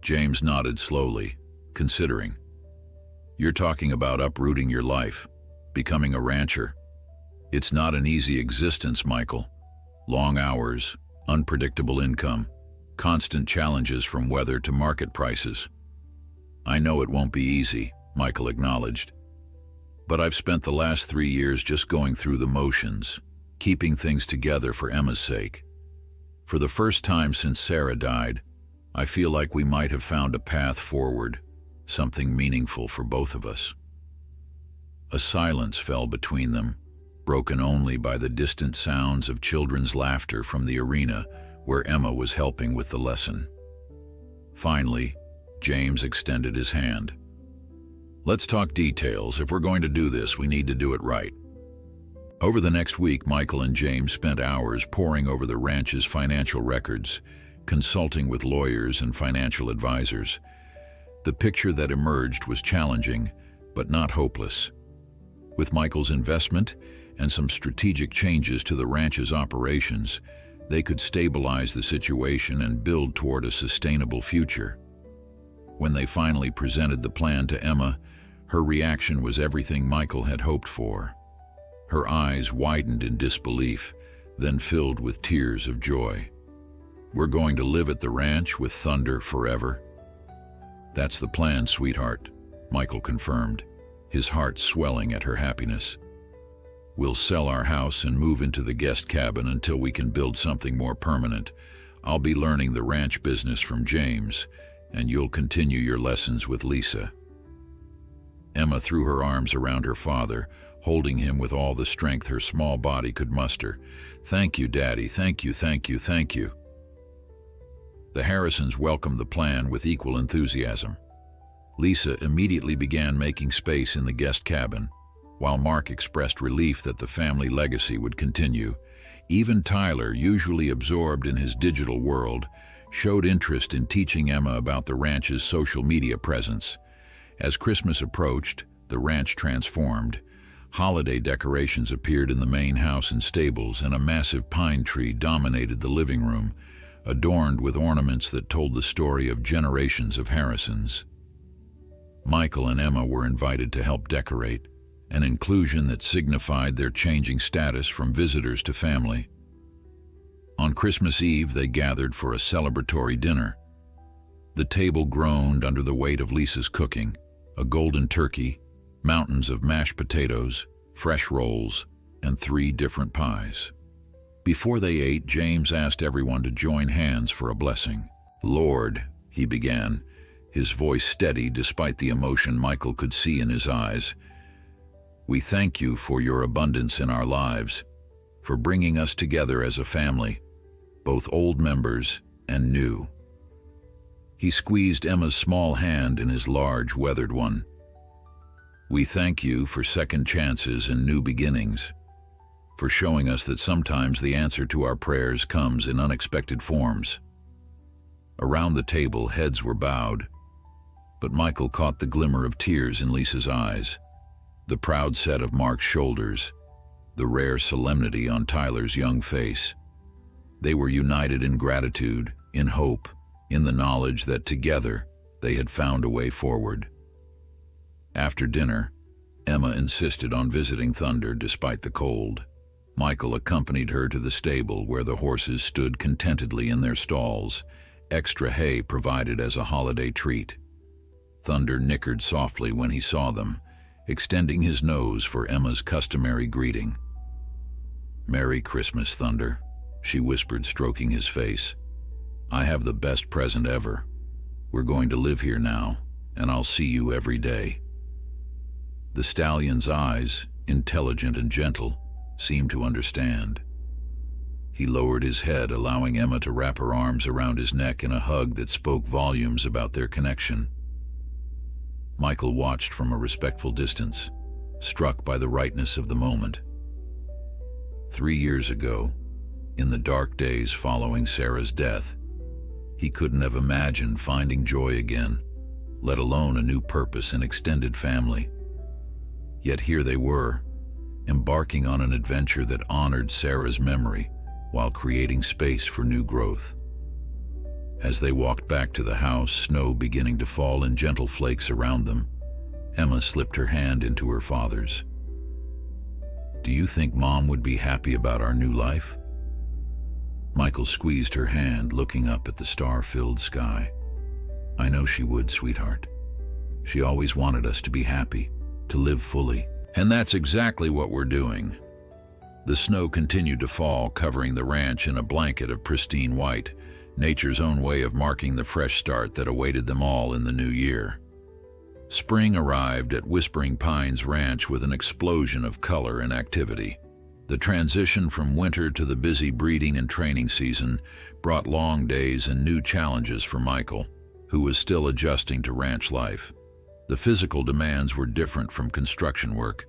James nodded slowly, considering. You're talking about uprooting your life, becoming a rancher. It's not an easy existence, Michael. Long hours, unpredictable income, constant challenges from weather to market prices. I know it won't be easy, Michael acknowledged. But I've spent the last 3 years just going through the motions, keeping things together for Emma's sake. For the first time since Sarah died, I feel like we might have found a path forward, something meaningful for both of us. A silence fell between them, broken only by the distant sounds of children's laughter from the arena where Emma was helping with the lesson. Finally, James extended his hand. Let's talk details. If we're going to do this, we need to do it right. Over the next week, Michael and James spent hours poring over the ranch's financial records, consulting with lawyers and financial advisors. The picture that emerged was challenging, but not hopeless. With Michael's investment and some strategic changes to the ranch's operations, they could stabilize the situation and build toward a sustainable future. When they finally presented the plan to Emma, her reaction was everything Michael had hoped for. Her eyes widened in disbelief, then filled with tears of joy. We're going to live at the ranch with Thunder forever? That's the plan, sweetheart, Michael confirmed, his heart swelling at her happiness. We'll sell our house and move into the guest cabin until we can build something more permanent. I'll be learning the ranch business from James, and you'll continue your lessons with Lisa. Emma threw her arms around her father, holding him with all the strength her small body could muster. Thank you, Daddy. Thank you, thank you, thank you. The Harrisons welcomed the plan with equal enthusiasm. Lisa immediately began making space in the guest cabin, while Mark expressed relief that the family legacy would continue. Even Tyler, usually absorbed in his digital world, showed interest in teaching Emma about the ranch's social media presence. As Christmas approached, the ranch transformed. Holiday decorations appeared in the main house and stables, and a massive pine tree dominated the living room, adorned with ornaments that told the story of generations of Harrisons. Michael and Emma were invited to help decorate, an inclusion that signified their changing status from visitors to family. On Christmas Eve, they gathered for a celebratory dinner. The table groaned under the weight of Lisa's cooking: a golden turkey, mountains of mashed potatoes, fresh rolls, and 3 different pies. Before they ate, James asked everyone to join hands for a blessing. "Lord," he began, his voice steady despite the emotion Michael could see in his eyes, "we thank you for your abundance in our lives, for bringing us together as a family, both old members and new." He squeezed Emma's small hand in his large, weathered one. "We thank you for second chances and new beginnings, for showing us that sometimes the answer to our prayers comes in unexpected forms." Around the table, heads were bowed, but Michael caught the glimmer of tears in Lisa's eyes, the proud set of Mark's shoulders, the rare solemnity on Tyler's young face. They were united in gratitude, in hope, in the knowledge that together they had found a way forward. After dinner, Emma insisted on visiting Thunder despite the cold. Michael accompanied her to the stable where the horses stood contentedly in their stalls, extra hay provided as a holiday treat. Thunder nickered softly when he saw them, extending his nose for Emma's customary greeting. "Merry Christmas, Thunder," she whispered, stroking his face. "I have the best present ever. We're going to live here now, and I'll see you every day." The stallion's eyes, intelligent and gentle, seemed to understand. He lowered his head, allowing Emma to wrap her arms around his neck in a hug that spoke volumes about their connection. Michael watched from a respectful distance, struck by the rightness of the moment. 3 years ago, in the dark days following Sarah's death, he couldn't have imagined finding joy again, let alone a new purpose and extended family. Yet here they were, embarking on an adventure that honored Sarah's memory while creating space for new growth. As they walked back to the house, snow beginning to fall in gentle flakes around them, Emma slipped her hand into her father's. "Do you think Mom would be happy about our new life?" Michael squeezed her hand, looking up at the star-filled sky. "I know she would, sweetheart. She always wanted us to be happy, to live fully. And that's exactly what we're doing." The snow continued to fall, covering the ranch in a blanket of pristine white, nature's own way of marking the fresh start that awaited them all in the new year. Spring arrived at Whispering Pines Ranch with an explosion of color and activity. The transition from winter to the busy breeding and training season brought long days and new challenges for Michael, who was still adjusting to ranch life. The physical demands were different from construction work,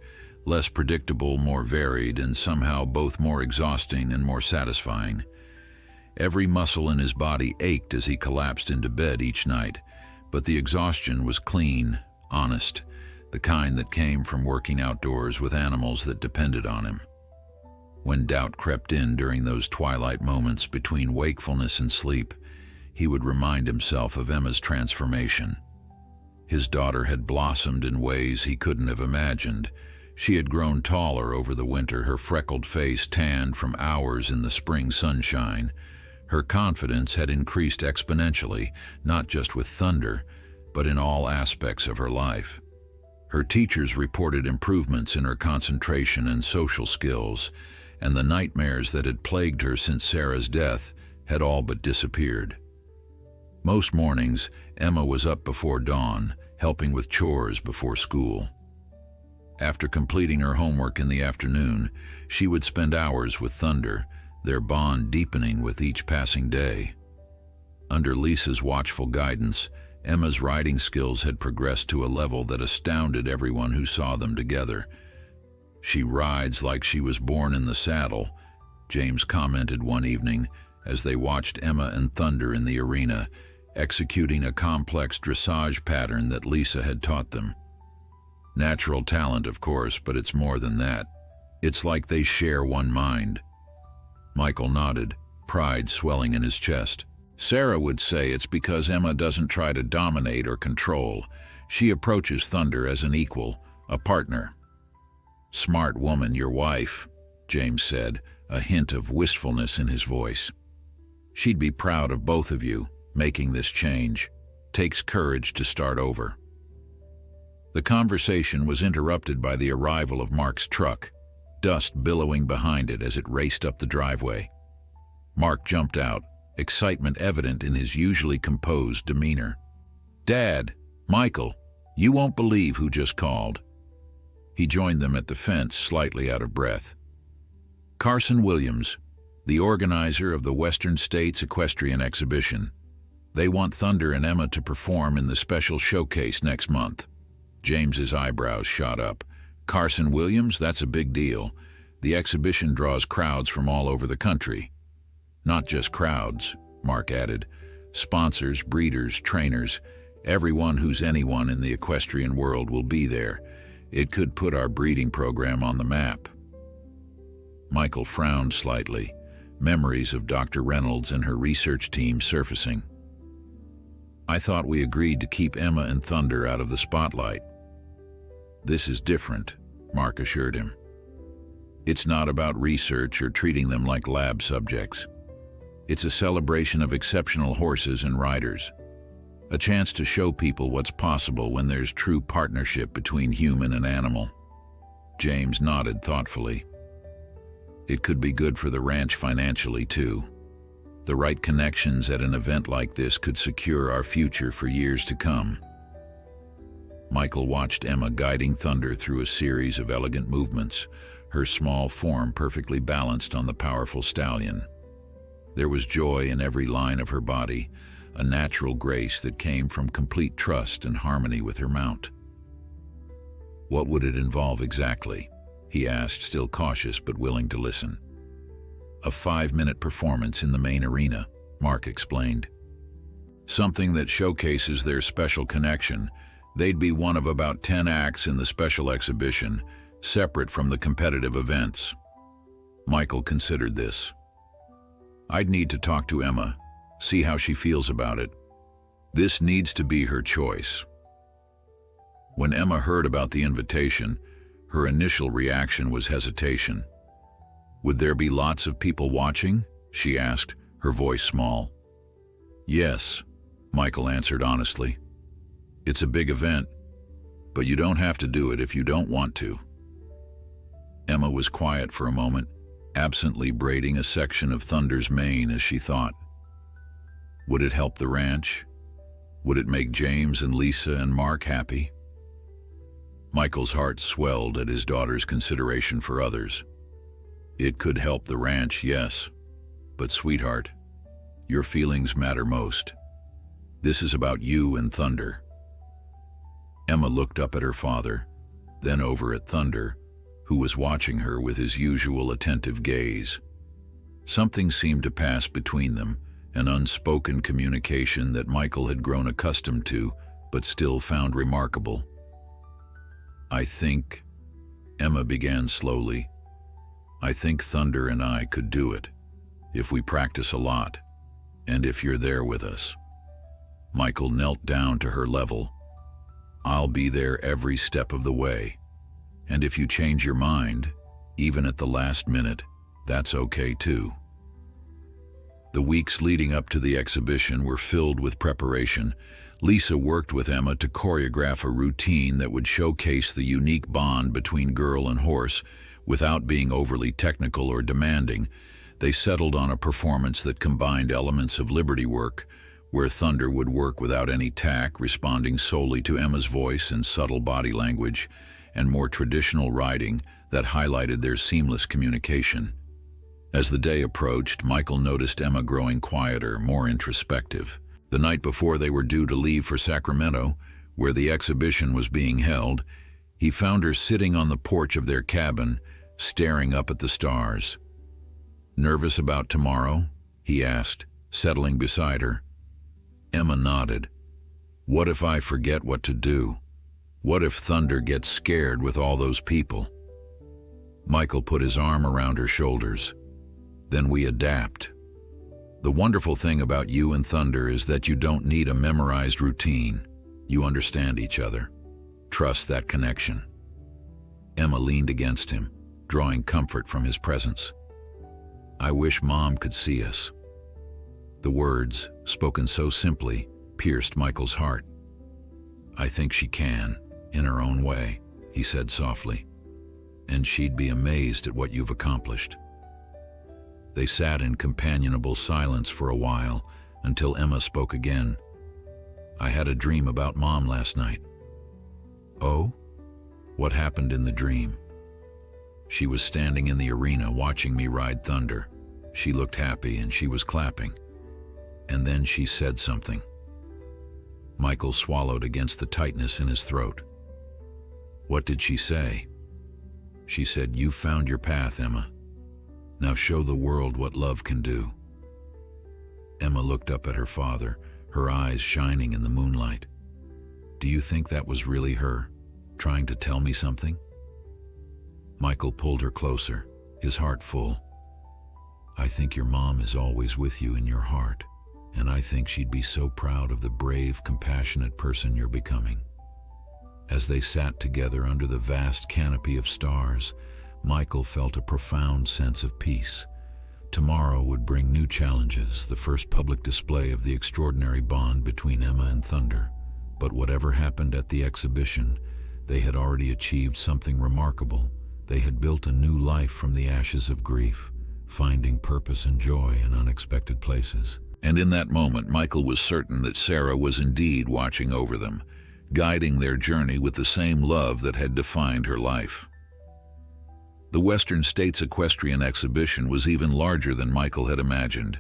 less predictable, more varied, and somehow both more exhausting and more satisfying. Every muscle in his body ached as he collapsed into bed each night, but the exhaustion was clean, honest, the kind that came from working outdoors with animals that depended on him. When doubt crept in during those twilight moments between wakefulness and sleep, he would remind himself of Emma's transformation. His daughter had blossomed in ways he couldn't have imagined. She had grown taller over the winter, her freckled face tanned from hours in the spring sunshine. Her confidence had increased exponentially, not just with Thunder, but in all aspects of her life. Her teachers reported improvements in her concentration and social skills, and the nightmares that had plagued her since Sarah's death had all but disappeared. Most mornings, Emma was up before dawn, helping with chores before school. After completing her homework in the afternoon, she would spend hours with Thunder, their bond deepening with each passing day. Under Lisa's watchful guidance, Emma's riding skills had progressed to a level that astounded everyone who saw them together. "She rides like she was born in the saddle," James commented one evening as they watched Emma and Thunder in the arena, executing a complex dressage pattern that Lisa had taught them. Natural talent, of course, but it's more than that. It's like they share one mind. Michael nodded, pride swelling in his chest. Sarah would say it's because Emma doesn't try to dominate or control. She approaches Thunder as an equal, a partner. Smart woman, your wife, James said, a hint of wistfulness in his voice. She'd be proud of both of you, making this change. Takes courage to start over. The conversation was interrupted by the arrival of Mark's truck, dust billowing behind it as it raced up the driveway. Mark jumped out, excitement evident in his usually composed demeanor. "Dad, Michael, you won't believe who just called." He joined them at the fence, slightly out of breath. Carson Williams, the organizer of the Western States Equestrian Exhibition. They want Thunder and Emma to perform in the special showcase next month. James's eyebrows shot up. Carson Williams, that's a big deal. The exhibition draws crowds from all over the country. Not just crowds, Mark added. Sponsors, breeders, trainers, everyone who's anyone in the equestrian world will be there. It could put our breeding program on the map. Michael frowned slightly, memories of Dr. Reynolds and her research team surfacing. "I thought we agreed to keep Emma and Thunder out of the spotlight." "This is different," Mark assured him. "It's not about research or treating them like lab subjects. It's a celebration of exceptional horses and riders. A chance to show people what's possible when there's true partnership between human and animal." James nodded thoughtfully. "It could be good for the ranch financially, too. The right connections at an event like this could secure our future for years to come." Michael watched Emma guiding Thunder through a series of elegant movements, her small form perfectly balanced on the powerful stallion. There was joy in every line of her body, a natural grace that came from complete trust and harmony with her mount. "What would it involve exactly?" he asked, still cautious but willing to listen. "A 5-minute performance in the main arena," Mark explained. "Something that showcases their special connection. They'd be one of about 10 acts in the special exhibition, separate from the competitive events." Michael considered this. "I'd need to talk to Emma, see how she feels about it. This needs to be her choice." When Emma heard about the invitation, her initial reaction was hesitation. "Would there be lots of people watching?" she asked, her voice small. "Yes," Michael answered honestly. "It's a big event, but you don't have to do it if you don't want to." Emma was quiet for a moment, absently braiding a section of Thunder's mane as she thought. Would it help the ranch? Would it make James and Lisa and Mark happy? Michael's heart swelled at his daughter's consideration for others. "It could help the ranch, yes. But sweetheart, your feelings matter most. This is about you and Thunder." Emma looked up at her father, then over at Thunder, who was watching her with his usual attentive gaze. Something seemed to pass between them, an unspoken communication that Michael had grown accustomed to, but still found remarkable. "I think," Emma began slowly, "I think Thunder and I could do it, if we practice a lot, and if you're there with us." Michael knelt down to her level. "I'll be there every step of the way. And if you change your mind, even at the last minute, that's okay too." The weeks leading up to the exhibition were filled with preparation. Lisa worked with Emma to choreograph a routine that would showcase the unique bond between girl and horse without being overly technical or demanding. They settled on a performance that combined elements of Liberty work, where Thunder would work without any tack, responding solely to Emma's voice and subtle body language, and more traditional riding that highlighted their seamless communication. As the day approached, Michael noticed Emma growing quieter, more introspective. The night before they were due to leave for Sacramento, where the exhibition was being held, he found her sitting on the porch of their cabin, staring up at the stars. "Nervous about tomorrow?" he asked, settling beside her. Emma nodded. "What if I forget what to do? What if Thunder gets scared with all those people? Michael put his arm around her shoulders. Then we adapt. The wonderful thing about you and Thunder is that you don't need a memorized routine. You understand each other. Trust that connection. Emma leaned against him, drawing comfort from his presence. I wish Mom could see us. The words, spoken so simply, pierced Michael's heart. I think she can, in her own way, he said softly. And she'd be amazed at what you've accomplished. They sat in companionable silence for a while, until Emma spoke again. I had a dream about Mom last night. Oh? What happened in the dream? She was standing in the arena watching me ride Thunder. She looked happy and she was clapping. And then she said something. Michael swallowed against the tightness in his throat. What did she say? She said, "You found your path, Emma. Now show the world what love can do." Emma looked up at her father, her eyes shining in the moonlight. Do you think that was really her, trying to tell me something? Michael pulled her closer, his heart full. I think your mom is always with you in your heart, and I think she'd be so proud of the brave, compassionate person you're becoming. As they sat together under the vast canopy of stars, Michael felt a profound sense of peace. Tomorrow would bring new challenges, the first public display of the extraordinary bond between Emma and Thunder. But whatever happened at the exhibition, they had already achieved something remarkable. They had built a new life from the ashes of grief, finding purpose and joy in unexpected places. And in that moment, Michael was certain that Sarah was indeed watching over them, guiding their journey with the same love that had defined her life. The Western States Equestrian Exhibition was even larger than Michael had imagined.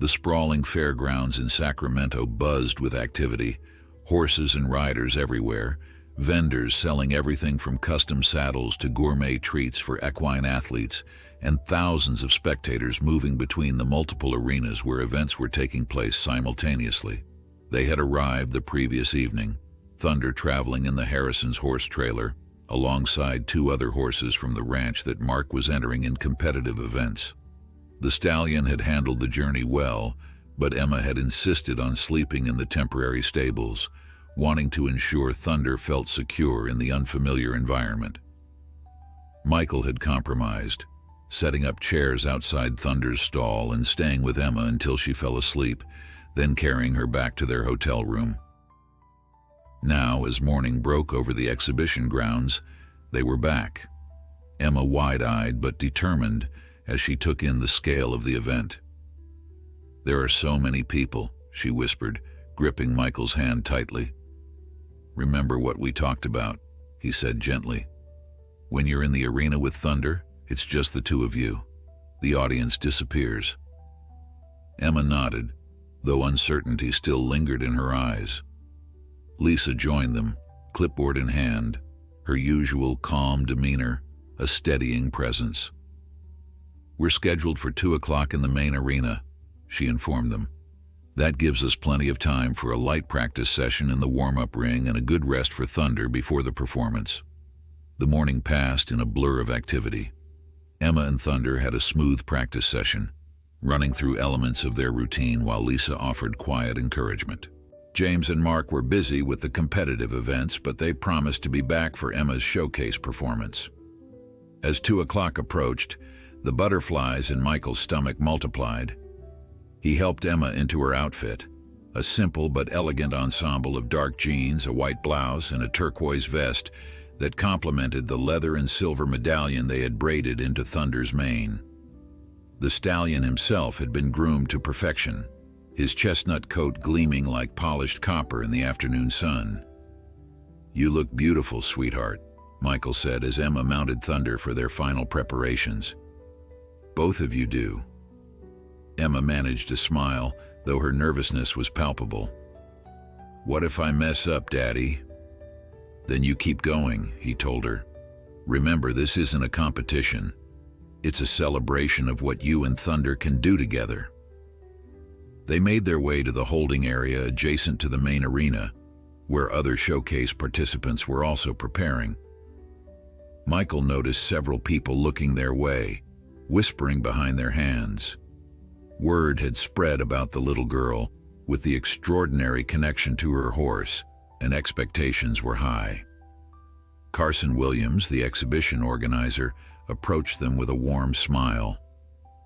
The sprawling fairgrounds in Sacramento buzzed with activity, horses and riders everywhere, vendors selling everything from custom saddles to gourmet treats for equine athletes, and thousands of spectators moving between the multiple arenas where events were taking place simultaneously. They had arrived the previous evening, Thunder traveling in the Harrison's horse trailer, alongside two other horses from the ranch that Mark was entering in competitive events. The stallion had handled the journey well, but Emma had insisted on sleeping in the temporary stables, wanting to ensure Thunder felt secure in the unfamiliar environment. Michael had compromised, setting up chairs outside Thunder's stall and staying with Emma until she fell asleep, then carrying her back to their hotel room. Now, as morning broke over the exhibition grounds, they were back, Emma wide-eyed but determined as she took in the scale of the event. There are so many people, she whispered, gripping Michael's hand tightly. Remember what we talked about, he said gently. When you're in the arena with Thunder, it's just the two of you. The audience disappears. Emma nodded, though uncertainty still lingered in her eyes. Lisa joined them, clipboard in hand, her usual calm demeanor, a steadying presence. We're scheduled for 2 o'clock in the main arena, she informed them. That gives us plenty of time for a light practice session in the warm-up ring and a good rest for Thunder before the performance. The morning passed in a blur of activity. Emma and Thunder had a smooth practice session, running through elements of their routine while Lisa offered quiet encouragement. James and Mark were busy with the competitive events, but they promised to be back for Emma's showcase performance. As 2 o'clock approached, the butterflies in Michael's stomach multiplied. He helped Emma into her outfit, a simple but elegant ensemble of dark jeans, a white blouse, and a turquoise vest that complemented the leather and silver medallion they had braided into Thunder's mane. The stallion himself had been groomed to perfection, his chestnut coat gleaming like polished copper in the afternoon sun. You look beautiful, sweetheart, Michael said as Emma mounted Thunder for their final preparations. Both of you do. Emma managed to smile, though her nervousness was palpable. What if I mess up, Daddy? Then you keep going, he told her. Remember, this isn't a competition. It's a celebration of what you and Thunder can do together. They made their way to the holding area adjacent to the main arena, where other showcase participants were also preparing. Michael noticed several people looking their way, whispering behind their hands. Word had spread about the little girl, with the extraordinary connection to her horse, and expectations were high. Carson Williams, the exhibition organizer, approached them with a warm smile.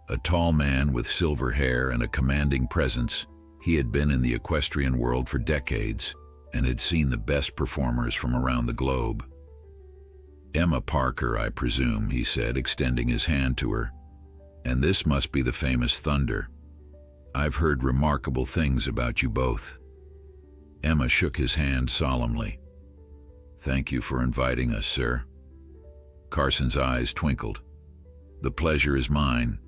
A tall man with silver hair and a commanding presence, he had been in the equestrian world for decades and had seen the best performers from around the globe. "Emma Parker, I presume," he said, extending his hand to her. "And this must be the famous Thunder. I've heard remarkable things about you both." Emma shook his hand solemnly. "Thank you for inviting us, sir." Carson's eyes twinkled. "The pleasure is mine.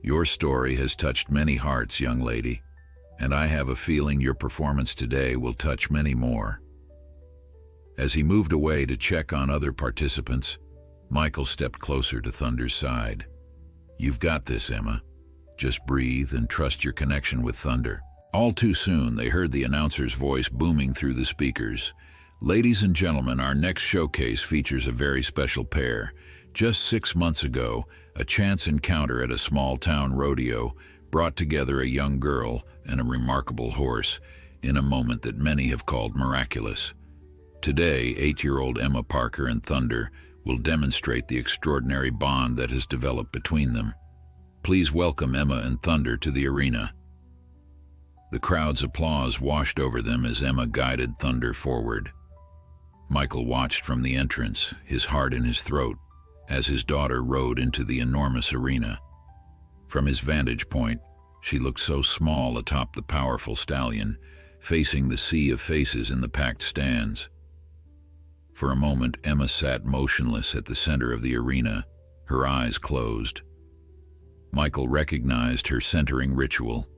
Your story has touched many hearts, young lady, and I have a feeling your performance today will touch many more." As he moved away to check on other participants, Michael stepped closer to Thunder's side. "You've got this, Emma. Just breathe and trust your connection with Thunder." All too soon, they heard the announcer's voice booming through the speakers. "Ladies and gentlemen, our next showcase features a very special pair. Just 6 months ago, a chance encounter at a small-town rodeo brought together a young girl and a remarkable horse in a moment that many have called miraculous. Today, 8-year-old Emma Parker and Thunder will demonstrate the extraordinary bond that has developed between them. Please welcome Emma and Thunder to the arena." The crowd's applause washed over them as Emma guided Thunder forward. Michael watched from the entrance, his heart in his throat, as his daughter rode into the enormous arena. From his vantage point, she looked so small atop the powerful stallion, facing the sea of faces in the packed stands. For a moment, Emma sat motionless at the center of the arena, her eyes closed. Michael recognized her centering ritual,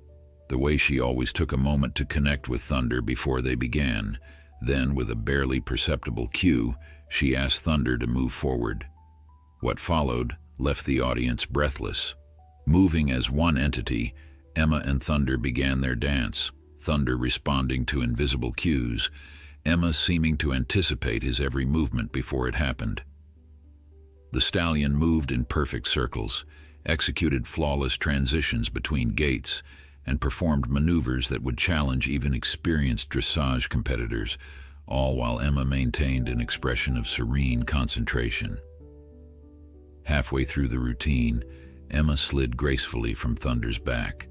the way she always took a moment to connect with Thunder before they began. Then, with a barely perceptible cue, she asked Thunder to move forward. What followed left the audience breathless. Moving as one entity, Emma and Thunder began their dance, Thunder responding to invisible cues, Emma seeming to anticipate his every movement before it happened. The stallion moved in perfect circles, executed flawless transitions between gaits, and performed maneuvers that would challenge even experienced dressage competitors, all while Emma maintained an expression of serene concentration. Halfway through the routine, Emma slid gracefully from Thunder's back,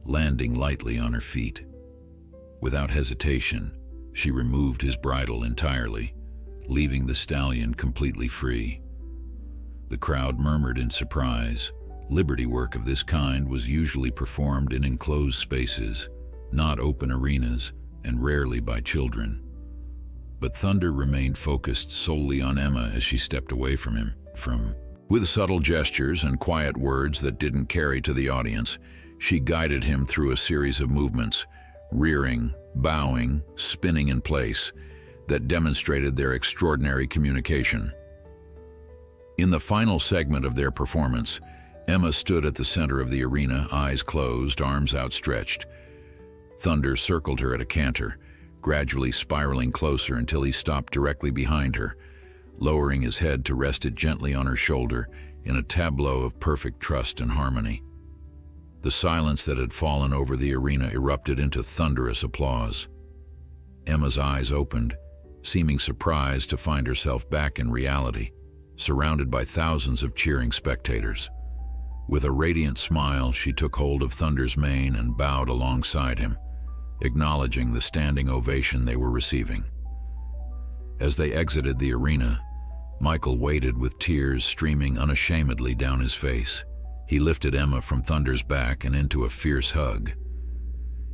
landing lightly on her feet. Without hesitation, she removed his bridle entirely, leaving the stallion completely free. The crowd murmured in surprise. Liberty work of this kind was usually performed in enclosed spaces, not open arenas, and rarely by children. But Thunder remained focused solely on Emma as she stepped away from him. With subtle gestures and quiet words that didn't carry to the audience, she guided him through a series of movements, rearing, bowing, spinning in place, that demonstrated their extraordinary communication. In the final segment of their performance, Emma stood at the center of the arena, eyes closed, arms outstretched. Thunder circled her at a canter, gradually spiraling closer until he stopped directly behind her, lowering his head to rest it gently on her shoulder in a tableau of perfect trust and harmony. The silence that had fallen over the arena erupted into thunderous applause. Emma's eyes opened, seeming surprised to find herself back in reality, surrounded by thousands of cheering spectators. With a radiant smile, she took hold of Thunder's mane and bowed alongside him, acknowledging the standing ovation they were receiving. As they exited the arena, Michael waited with tears streaming unashamedly down his face. He lifted Emma from Thunder's back and into a fierce hug.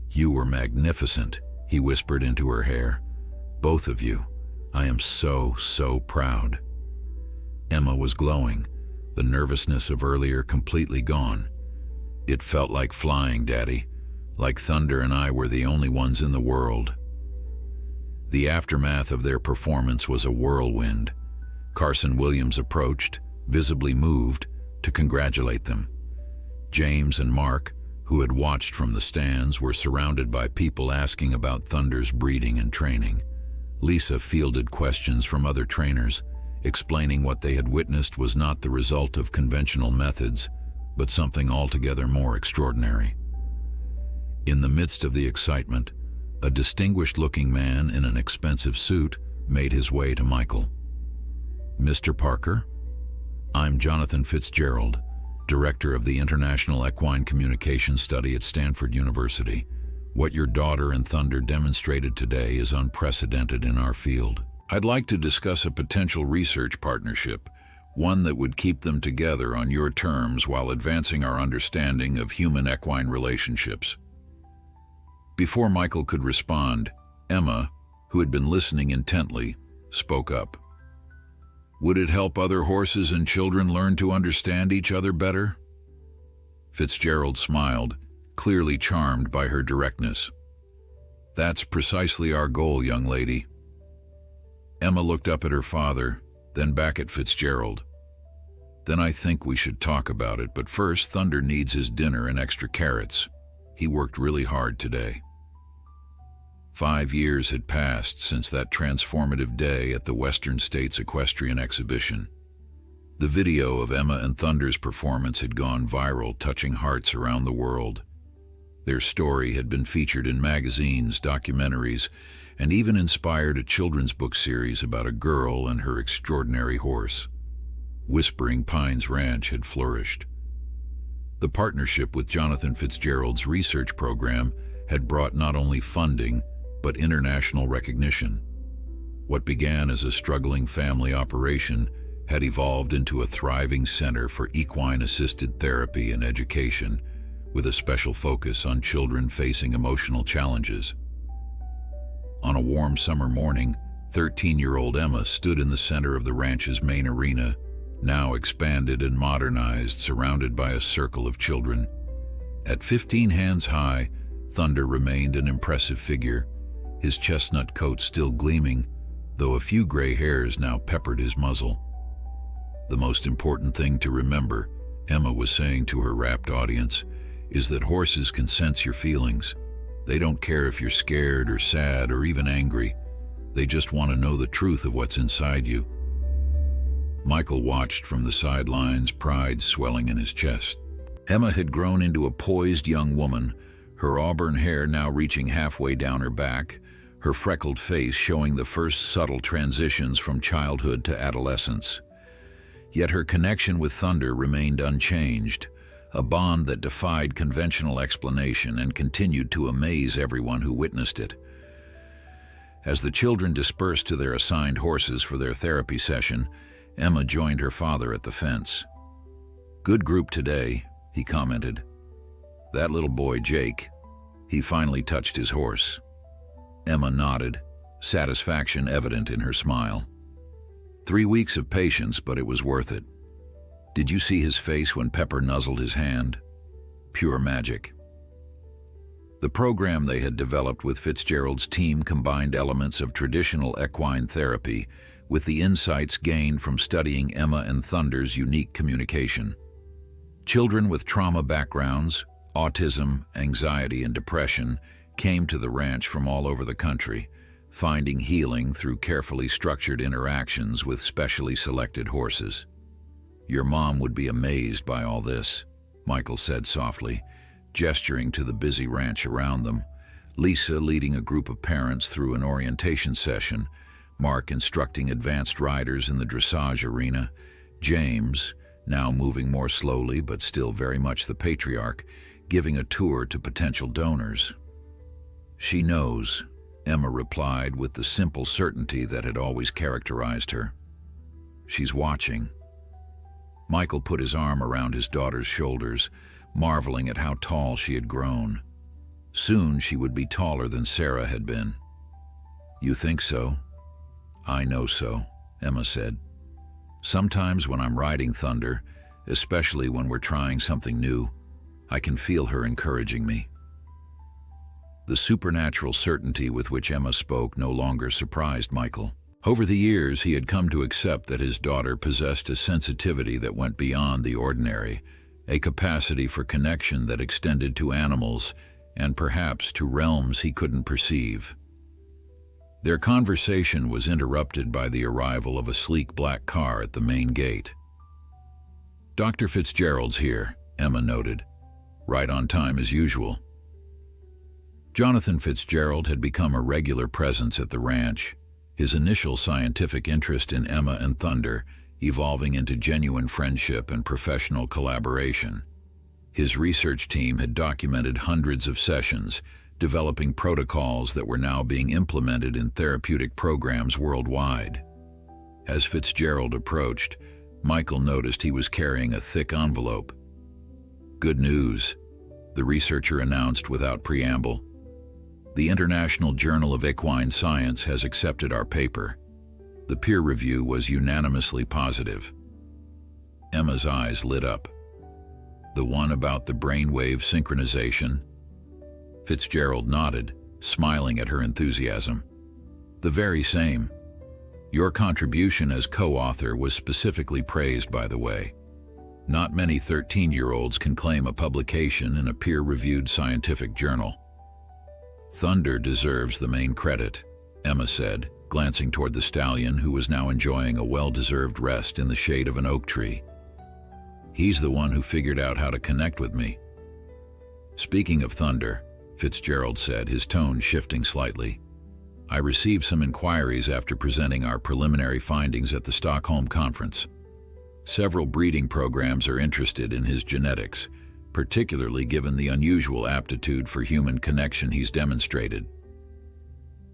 "You were magnificent," he whispered into her hair. "Both of you. I am so proud." Emma was glowing, the nervousness of earlier completely gone. "It felt like flying, Daddy, like Thunder and I were the only ones in the world." The aftermath of their performance was a whirlwind. Carson Williams approached, visibly moved, to congratulate them. James and Mark, who had watched from the stands, were surrounded by people asking about Thunder's breeding and training. Lisa fielded questions from other trainers, explaining what they had witnessed was not the result of conventional methods, but something altogether more extraordinary. In the midst of the excitement, a distinguished-looking man in an expensive suit made his way to Michael. "Mr. Parker, I'm Jonathan Fitzgerald, Director of the International Equine Communication Study at Stanford University. What your daughter and Thunder demonstrated today is unprecedented in our field. I'd like to discuss a potential research partnership, one that would keep them together on your terms while advancing our understanding of human-equine relationships." Before Michael could respond, Emma, who had been listening intently, spoke up. "Would it help other horses and children learn to understand each other better?" Fitzgerald smiled, clearly charmed by her directness. "That's precisely our goal, young lady." Emma looked up at her father, then back at Fitzgerald. "Then I think we should talk about it, but first Thunder needs his dinner and extra carrots. He worked really hard today." 5 years had passed since that transformative day at the Western States Equestrian Exhibition. The video of Emma and Thunder's performance had gone viral, touching hearts around the world. Their story had been featured in magazines, documentaries, and even inspired a children's book series about a girl and her extraordinary horse. Whispering Pines Ranch had flourished. The partnership with Jonathan Fitzgerald's research program had brought not only funding, but international recognition. What began as a struggling family operation had evolved into a thriving center for equine-assisted therapy and education, with a special focus on children facing emotional challenges. On a warm summer morning, 13-year-old Emma stood in the center of the ranch's main arena, now expanded and modernized, surrounded by a circle of children. At 15 hands high, Thunder remained an impressive figure, his chestnut coat still gleaming, though a few gray hairs now peppered his muzzle. "The most important thing to remember," Emma was saying to her rapt audience, "is that horses can sense your feelings. They don't care if you're scared or sad or even angry. They just want to know the truth of what's inside you." Michael watched from the sidelines, pride swelling in his chest. Emma had grown into a poised young woman, her auburn hair now reaching halfway down her back, her freckled face showing the first subtle transitions from childhood to adolescence. Yet her connection with Thunder remained unchanged, a bond that defied conventional explanation and continued to amaze everyone who witnessed it. As the children dispersed to their assigned horses for their therapy session, Emma joined her father at the fence. "Good group today," he commented. "That little boy, Jake, he finally touched his horse." Emma nodded, satisfaction evident in her smile. 3 weeks of patience, but it was worth it. Did you see his face when Pepper nuzzled his hand? Pure magic. The program they had developed with Fitzgerald's team combined elements of traditional equine therapy with the insights gained from studying Emma and Thunder's unique communication. Children with trauma backgrounds, autism, anxiety, and depression came to the ranch from all over the country, finding healing through carefully structured interactions with specially selected horses. "Your mom would be amazed by all this," Michael said softly, gesturing to the busy ranch around them, Lisa leading a group of parents through an orientation session, Mark instructing advanced riders in the dressage arena, James, now moving more slowly but still very much the patriarch, giving a tour to potential donors. "She knows," Emma replied with the simple certainty that had always characterized her. "She's watching." Michael put his arm around his daughter's shoulders, marveling at how tall she had grown. Soon she would be taller than Sarah had been. "You think so?" "I know so," Emma said. "Sometimes when I'm riding Thunder, especially when we're trying something new, I can feel her encouraging me." The supernatural certainty with which Emma spoke no longer surprised Michael. Over the years, he had come to accept that his daughter possessed a sensitivity that went beyond the ordinary, a capacity for connection that extended to animals and perhaps to realms he couldn't perceive. Their conversation was interrupted by the arrival of a sleek black car at the main gate. "Dr. Fitzgerald's here," Emma noted. "Right on time as usual." Jonathan Fitzgerald had become a regular presence at the ranch, his initial scientific interest in Emma and Thunder evolving into genuine friendship and professional collaboration. His research team had documented hundreds of sessions, developing protocols that were now being implemented in therapeutic programs worldwide. As Fitzgerald approached, Michael noticed he was carrying a thick envelope. "Good news," the researcher announced without preamble. "The International Journal of Equine Science has accepted our paper. The peer review was unanimously positive." Emma's eyes lit up. "The one about the brainwave synchronization?" Fitzgerald nodded, smiling at her enthusiasm. "The very same. Your contribution as co-author was specifically praised, by the way. Not many 13-year-olds can claim a publication in a peer-reviewed scientific journal." "Thunder deserves the main credit," Emma said, glancing toward the stallion who was now enjoying a well-deserved rest in the shade of an oak tree. "He's the one who figured out how to connect with me." "Speaking of Thunder," Fitzgerald said, his tone shifting slightly, "I received some inquiries after presenting our preliminary findings at the Stockholm conference. Several breeding programs are interested in his genetics, particularly given the unusual aptitude for human connection he's demonstrated."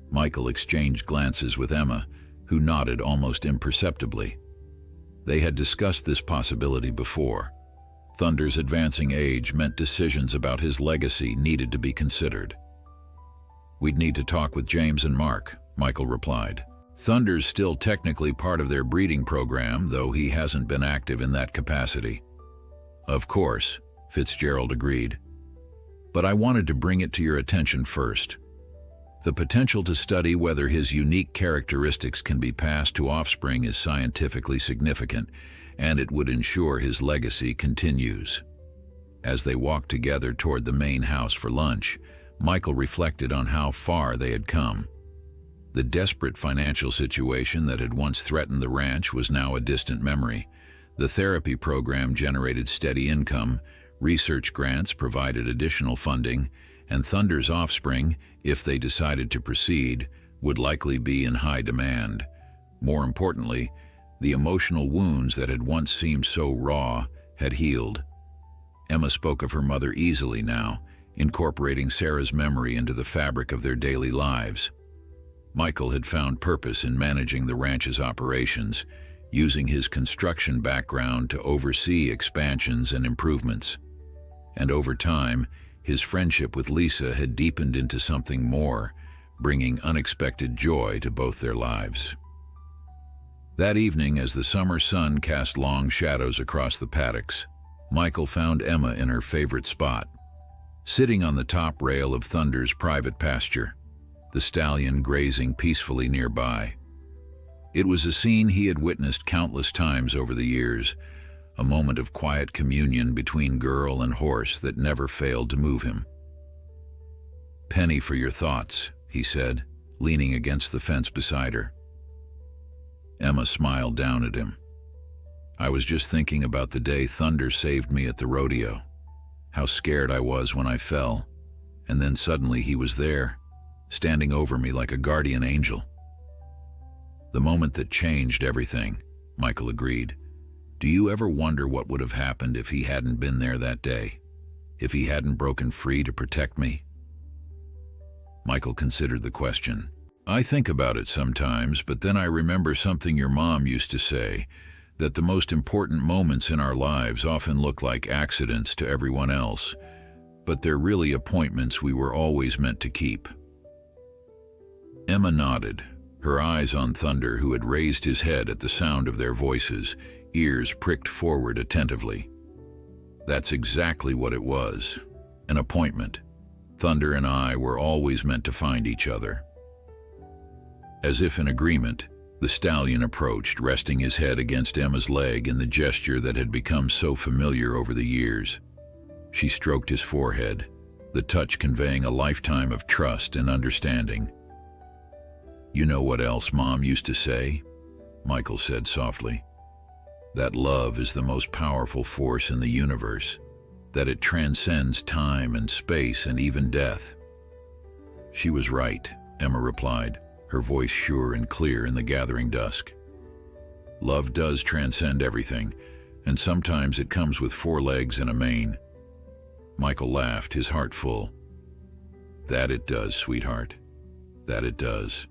Michael exchanged glances with Emma, who nodded almost imperceptibly. They had discussed this possibility before. Thunder's advancing age meant decisions about his legacy needed to be considered. "We'd need to talk with James and Mark," Michael replied. "Thunder's still technically part of their breeding program, though he hasn't been active in that capacity." "Of course," Fitzgerald agreed. "But I wanted to bring it to your attention first. The potential to study whether his unique characteristics can be passed to offspring is scientifically significant, and it would ensure his legacy continues." As they walked together toward the main house for lunch, Michael reflected on how far they had come. The desperate financial situation that had once threatened the ranch was now a distant memory. The therapy program generated steady income, research grants provided additional funding, and Thunder's offspring, if they decided to proceed, would likely be in high demand. More importantly, the emotional wounds that had once seemed so raw had healed. Emma spoke of her mother easily now, incorporating Sarah's memory into the fabric of their daily lives. Michael had found purpose in managing the ranch's operations, using his construction background to oversee expansions and improvements. And over time, his friendship with Lisa had deepened into something more, bringing unexpected joy to both their lives. That evening, as the summer sun cast long shadows across the paddocks, Michael found Emma in her favorite spot, sitting on the top rail of Thunder's private pasture, the stallion grazing peacefully nearby. It was a scene he had witnessed countless times over the years, a moment of quiet communion between girl and horse that never failed to move him. "Penny for your thoughts," he said, leaning against the fence beside her. Emma smiled down at him. "I was just thinking about the day Thunder saved me at the rodeo, how scared I was when I fell, and then suddenly he was there, standing over me like a guardian angel." "The moment that changed everything," Michael agreed. "Do you ever wonder what would have happened if he hadn't been there that day? If he hadn't broken free to protect me?" Michael considered the question. "I think about it sometimes, but then I remember something your mom used to say, that the most important moments in our lives often look like accidents to everyone else, but they're really appointments we were always meant to keep." Emma nodded, her eyes on Thunder, who had raised his head at the sound of their voices, ears pricked forward attentively. "That's exactly what it was, an appointment. Thunder and I were always meant to find each other." As if in agreement, the stallion approached, resting his head against Emma's leg in the gesture that had become so familiar over the years. She stroked his forehead, the touch conveying a lifetime of trust and understanding. You know what else Mom used to say? Michael said softly. That love is the most powerful force in the universe, that it transcends time and space and even death. She was right, Emma replied, her voice sure and clear in the gathering dusk. Love does transcend everything, and sometimes it comes with 4 legs and a mane. Michael laughed, his heart full. That it does, sweetheart. That it does.